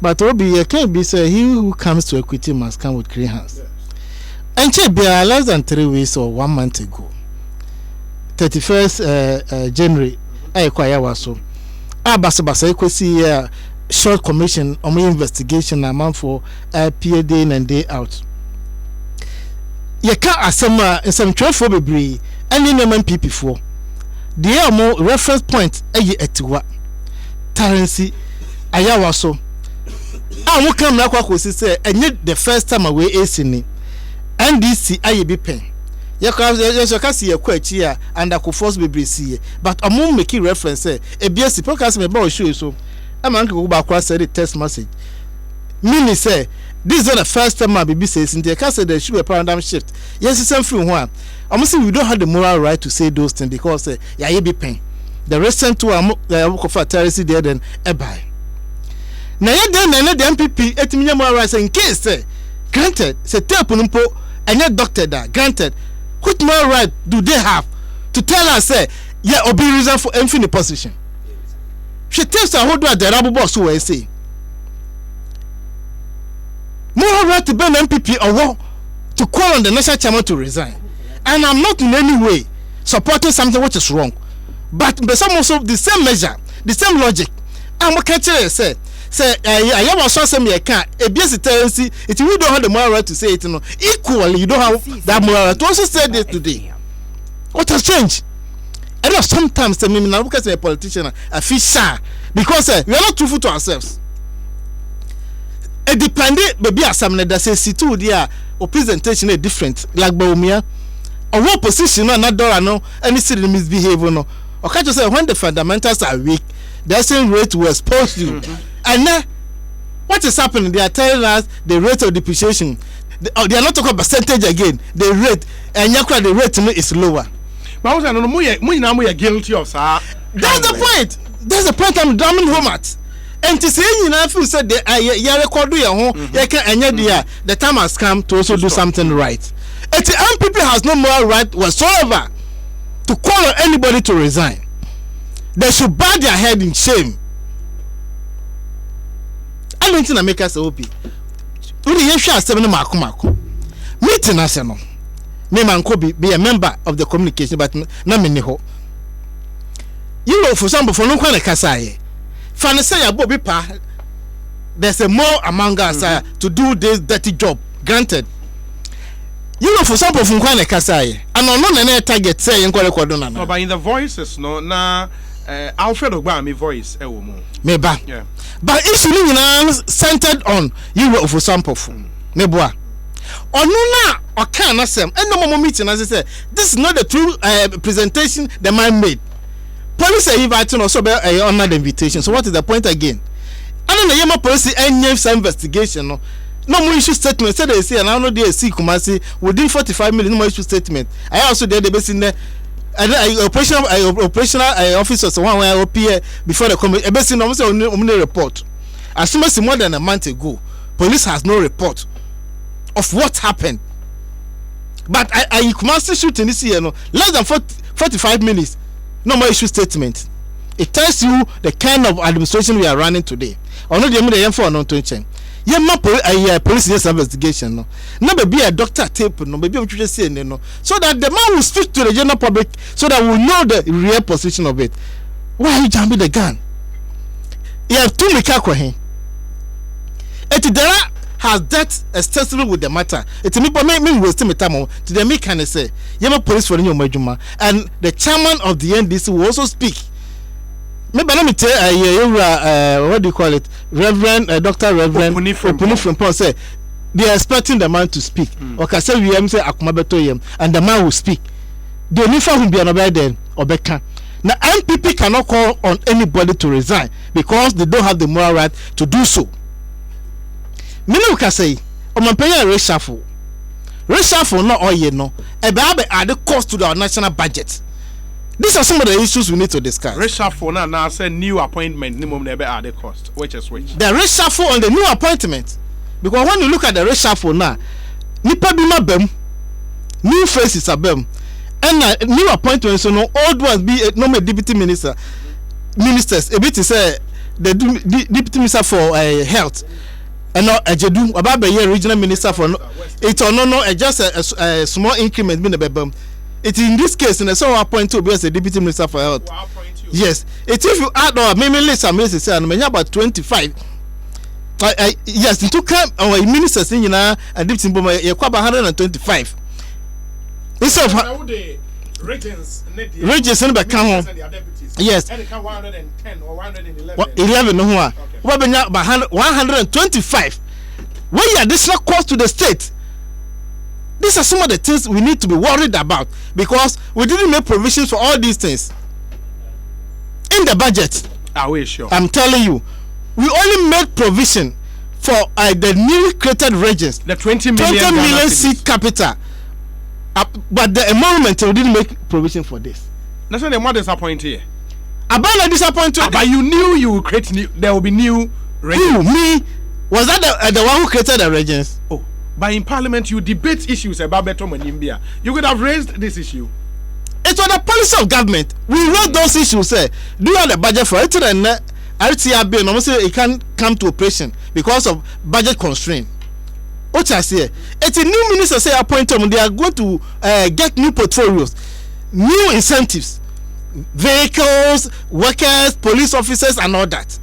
But obi can be say he who comes to equity must come with clean hands. And che bia less than 3 weeks or 1 month ago. 31st January I kwaya waso. Abasa ekwesi short commission on my investigation amount for PA day in and day out. You can't assume in some 12 February any name PP for. There are more reference point a year at what Tarency Ayawaso. I will come like what say and yet the first time away is in NDC IB pen. You can see a quite here and I could force be see, but I won't make reference a BSC podcast me about show so. I'm going to go back and say the text message. Meaning say, this is not the first time my baby says in the case there should be a paradigm shift. Yes, it's something one. I'm saying we don't have the moral right to say those things because you be pain. The recent two are for terrorism there then a buy. Now you then the MPP 8 million moral rights in case say granted say tell Punumpo and your doctor that granted. What moral right do they have to tell us say yeah obi reason for infinite position. She tells her how do the rubber boss who I say. More right to ban MPP or to call on the national chairman to resign. And I'm not in any way supporting something which is wrong. But some also the same measure, the same logic. I'm what catcher say I have also say me can't a tendency if you don't have the moral right to say it equally you don't have that moral right to also say this today. What has changed? I know sometimes I mean now because a politician I feel shy because we are not truthful to ourselves. It depends baby as some that say situ there or presentation is different like Baumia or what position no door no any city misbehave no or can't you say when the fundamentals are weak the same rate will expose you and now what is happening they are telling us the rate of depreciation they are not talking about percentage again the rate and the rate is lower. But I was saying, guilty of sir. That's the point. That's the point I'm drumming home at. And to say you know, feel said you record your home, you can the time has come to also do something right. And the MPP has no moral right whatsoever to call on anybody to resign. They should bow their head in shame. I don't think I make us OP. Only you shall 7 Marco. Meeting us no. Me man could be a member of the communication, but not many ho. You know, for example, for no kind of Kasai, Fanasaya Bobby Pa, there's a more among us to do this dirty job. Granted, you know, for example, from kind of Kasai, and on no target say in Korekodona. No, but in the voices, no, na Alfred Obama voice, maybe, yeah, but it's really centered on you know, for example, Neboa. Or no or can asem and no more meeting as I said this is not the true presentation the man made. Police are inviting also honor the invitation. So what is the point again? I don't know yama police and some investigation no more issue statement said they say and I know they see Kumasi within 45 minutes no more issue statement. I also did the base in there operational officers one where appear before the committee base in almost only report. As soon as more than a month ago police has no report of what happened. But I must shoot in this year, no less than 45 minutes, no more issue statement. It tells you the kind of administration we are running today. Or not the info no to change. Yeah, police investigation, no. No be a doctor tape, no maybe we just say no. So that the man will speak to the general public so that we know the real position of it. Why are you jamming the gun? You have two mikakwahin. There has that extensively with the matter. It's me waste my time to the me can say Yama police for your majuma and the chairman of the NDC will also speak. Maybe let me tell what do you call it? Reverend Dr. Reverend Opuni from Paul say they are expecting the man to speak. Okay, say we say akumabeto yem and the man will speak. The only one will be an obedient or bekan. Now MPP cannot call on anybody to resign because they don't have the moral right to do so. Minu ka say o man pay reshuffle no oye no e be add the cost to our national budget. These are some of the issues we need to discuss. Reshuffle now say new appointment minimum be add the cost which is which the reshuffle on the new appointment, because when you look at the reshuffle now nipa bi ma bam new faces abam and new appointments so no old ones be no me deputy ministers a bit say the deputy minister for health. And no, Ejedu, about the regional minister for it or no, just a small increment in the bedroom. It in this case, and so appoint to be as a deputy minister for health. Yes, it if you add or maybe less a minister say, and about 25. Yes, it took our ministers in and deputy Boma, you 125. Instead of regions in the count. Yes, 110 or 111. 11 no 125. What additional cost to the state? These are some of the things we need to be worried about because we didn't make provisions for all these things in the budget. Are we sure? I'm telling you, we only made provision for the newly created regions, the 20 million seat capital. But the environment we didn't make provision for this. That's why they're more disappointed here. About disappointed. But you knew you would create new. There will be new regions. Who, me? Was that the one who created the regions? Oh, but in Parliament you debate issues about Beto Manimbia. You could have raised this issue. It was the policy of government. We wrote those issues. Say, do you have the budget for it? And RTRB and almost say it can't come to operation because of budget constraint. What I say, it's a new minister say appointed them. They are going to get new portfolios, new incentives, vehicles, workers, police officers, and all that.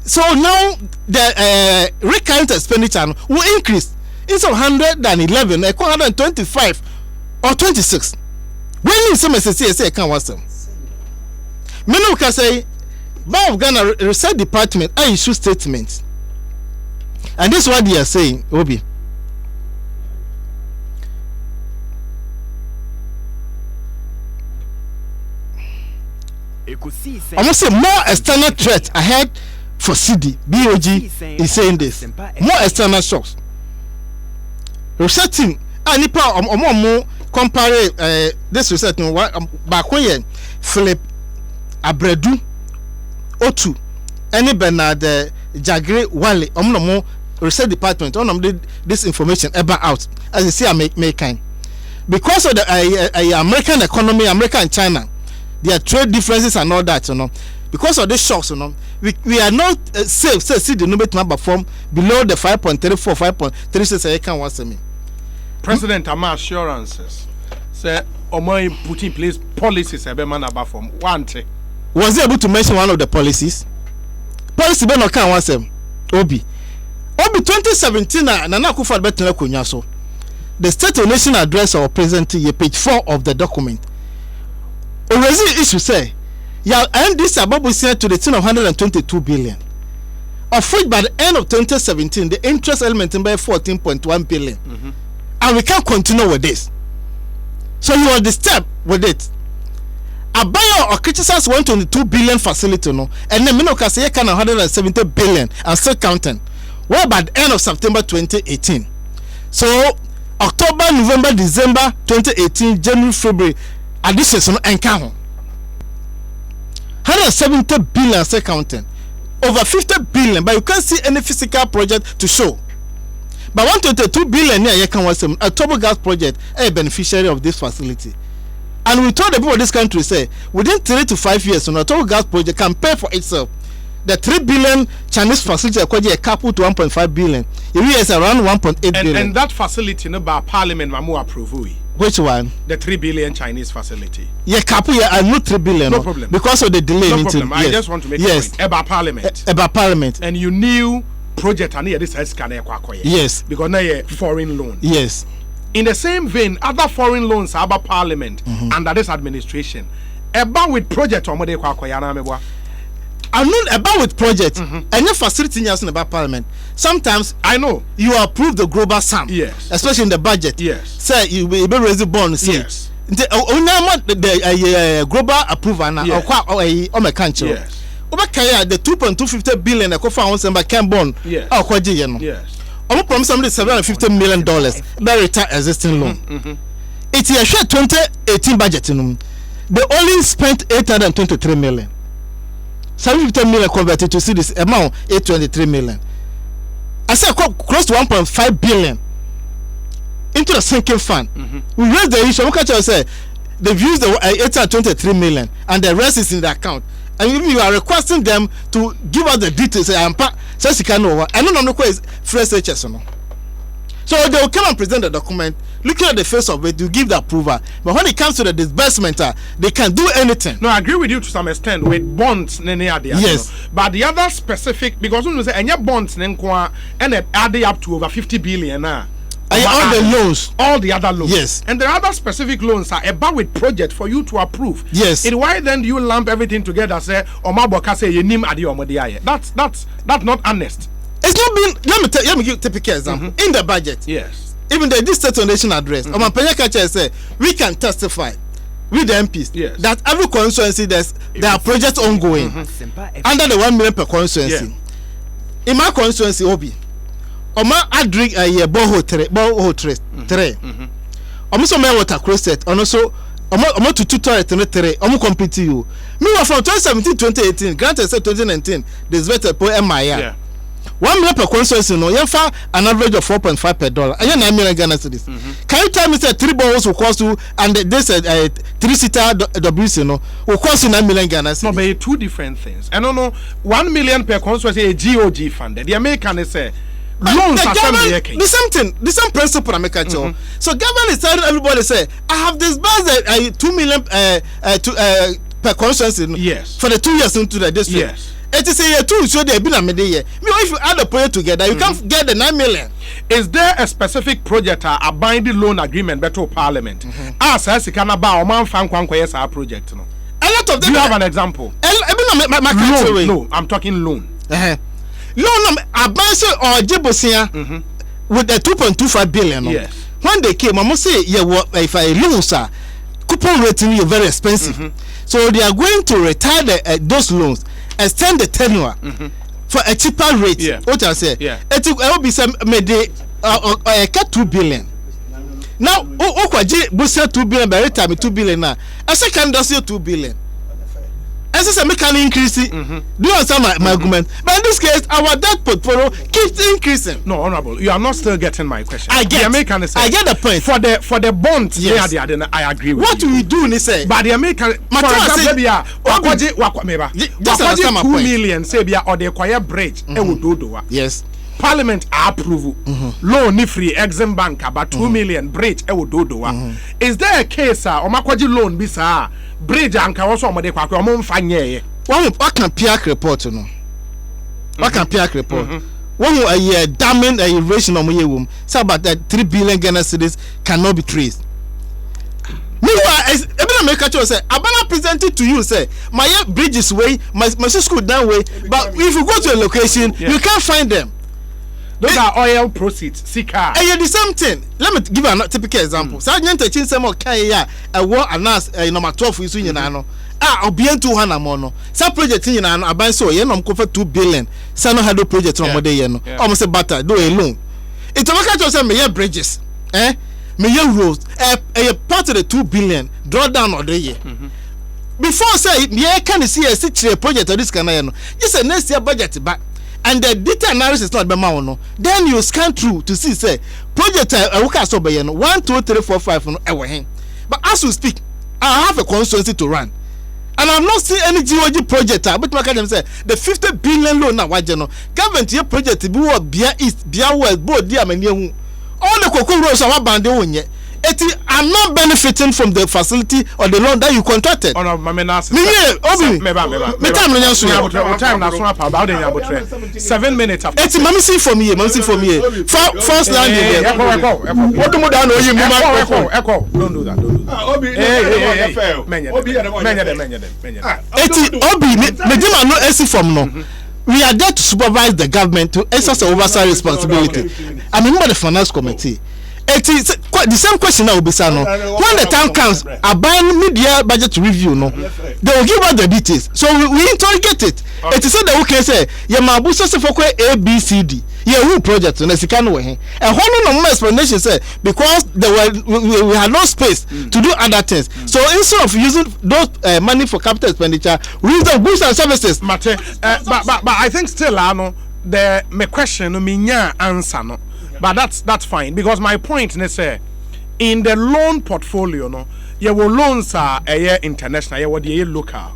So now the recurrent expenditure will increase. Instead of 111, 125 or 26. When you say can't want them. Many can say, Bank of Ghana Research Department I issue statements. And this is what they are saying, Obi. I must say more external threat ahead for CD. BOG is saying this. More external shocks. Research team, nipa compare this research back when Philip Abredu Otu any Bernard Jagre Wale mo research department did this information ever out as you see I make kind because of the American economy, America and China, their trade differences and all that, because of these shocks, we are not safe. See the number to perform below the 5.34, 5.36. I can once me. President Ama assurances say Omo put in place policies ebe man about from one. Was he able to mention one of the policies? Policy be no can once Obi 2017 na Nana Akufo-Addo betena konya so. The State of Nation address or present here, page 4 of the document. Already issue say ya end this about to the tune of 122 billion. Of which by the end of 2017 the interest element in by 14.1 billion. And we can't continue with this. So you are disturbed with it. Abayo or criticize 122 billion facility and then Minoka say can 170 billion and still counting. Well, by the end of September 2018. So October, November, December 2018, January, February, additions on encounter 170 billion still counting. Over 50 billion, but you can't see any physical project to show. But 122 billion here, you can watch some a turbo gas project, a beneficiary of this facility. And we told the people of this country, say, within 3 to 5 years, a turbo gas project can pay for itself. The 3 billion Chinese facility acquired a couple to 1.5 billion. It is around 1.8 billion. And that facility, no, by Parliament, Mamu approve. Which one? The 3 billion Chinese facility. Yeah, couple, yeah, and not 3 billion. No problem. Because of the delay. No problem. I just want to make a point. About Parliament. About Parliament. And you knew project and this has yes. Because now a foreign loan. Yes. In the same vein, other foreign loans are about Parliament under this administration. About with project or I'm not about with project and your facility about Parliament. Sometimes I know you approve the global sum, yes, especially in the budget. Yes, say you be raise the bond. Yes, the global approval now. Or my country. Yes. The 2.250 billion I found some by Ken bond. Yes. Yes. I'm promise somebody $750 million. Very retire existing loan. It's a share 2018 budget. They only spent 823 million. 750 million converted to see this amount 823 million. I said close to 1.5 billion into the sinking fund. We raised the issue. Look at you say they've used the 823 million and the rest is in the account. And if you are requesting them to give us the details, I don't know is fresh HS or no. So they will come and present the document, looking at the face of it, to give the approval. But when it comes to the disbursement, they can do anything. No, I agree with you to some extent with bonds. Yes. But the other specific, because when you say any bonds, and it added up to over 50 billion. All the loans. All the other loans. Yes. And the other specific loans are about with project for you to approve. Yes. And why then do you lump everything together, say, Omaboka say, you name Adi Omodiaye? That's not honest. It's not been. Let me give a typical example. In the budget, yes, even this State of Nation address, say we can testify with the MPs, yes, that every constituency there are projects ongoing under the 1 million per constituency. Yeah. In my constituency, Obi, Oma Adric a borehole three. Almost my water closet, and also Omo to 2 toilet and 3. Omo compete you. Me from 2017 2018, granted said 2019, this better po MIA. 1 million per constituency no you find an average of 4.5 per dollar and 9 million Ghana cedis. Can you tell me say 3 balls will cost you and this 3-seater WC no will cost you 9 million Ghana cedis? No, but two different things. And no 1 million per constituency a GOG funded. The American is say loans are the same thing, the same principle I make So government is telling everybody say I have disbursed 2 million per constituency yes for the 2 years into the district. Yes. It is a year 2 so they been a mid year. If you add the project together, you can't get the 9 million. Is there a specific project a binding loan agreement better Parliament? As I can about a man fan our project. No. A lot of them. Do you have an example? Loan. No, I'm talking loan. Loan advance or Jibosia with the 2.25 billion. Yes. When they came, I must say, yeah, if I loan, sir, coupon rating is very expensive. So they are going to retire those loans, extend the tenure for a cheaper rate. Yeah. What I say? Yeah. It will be some maybe 2 billion. Now, Okwaji Busa 2 billion by the time 2 billion now. A second does 2 billion. As I say, make an increase. Do you understand my argument? But in this case, our debt portfolio keeps increasing. No, Honorable, you are not still getting my question. I get the point. For the bonds, yes. I agree with what you. What we do, they say. But the American, for example, just 2 million, say, or the acquire bridge, yes. Parliament approve loan free Exim Bank about 2 million bridge is there a case omakwaji loan bisa bridge and can also omode kwakwe omfanye what can PIAC report no what can PIAC report one a year damning a ration on my say about that 3 billion Ghana cedis cannot be traced. Meanwhile, even America say Abana presented to you say my bridge is way my school down way but if you go to a location you can't find them. Those are oil proceeds. Sika. And the same thing. Let me give a typical example. Sergeant Chinsemo Kaya, a war announced number 12 is in Yano. Obien 200 mono. Some project in Yano, I so Yenom cover 2 billion. Sano had a project on Mode Yano. Almost a butter, do a loan. It's a matter of some bridges. May roads. A part of the 2 billion draw down on the year. Before say, yeah, can you see a 6-year project of this kind of just a next year budget back. And the data analysis is not bema no. Then you scan through to see say project work so be 1 2 3 4 5 no ewe. But as we speak, I have a constituency to run. And I'm not seeing any GOG project. But my them say the 50 billion loan na waje no. Government your project be what Bia East, Bia West, both dia many all the cocoa roads are bande wonye. I'm not benefiting from the facility or the loan that you contracted. Oh no, my last. Time 7 minutes after. It's mommy see for me. First landing. What do you down? Echo. Don't do that. Obi, no AC from no. We are there to supervise the government to exercise oversight responsibility. I mean, the finance committee. It is the same question now, Bisano. When the time comes, a buying media budget review, no, they will give us the details. So we interrogate it. It is said that we can say, Yamabusa Sefokwe ABCD. Yeah, who project on the Sikano way. And one of my explanation said because we had no space to do other things. So instead of using those money for capital expenditure, we use the goods and services. Mate, but I think still, my question, no answer, no. But that's fine because my point is say in the loan portfolio no your loans are international your the local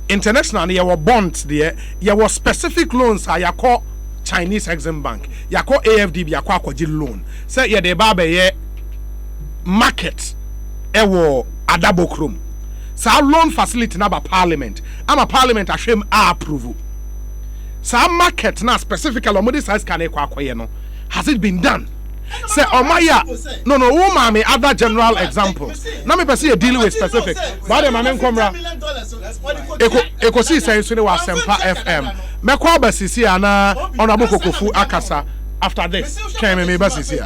international your bonds there your specific loans are your Chinese Exim Bank your AFDB your kwaji loan say your the baba market adabokrum so loan facility na ba parliament ama parliament ashim approve so market na specifically omodi size can ekwakoye no. Has it been done? Say, Omaya, no, woman, other general examples. Now, me pursue dealing with specific. But the man come round. Ekosiisen so was Sempa FM. Me kwa basisi ana Honorable Kokofu Akasa. After this, came me basisi.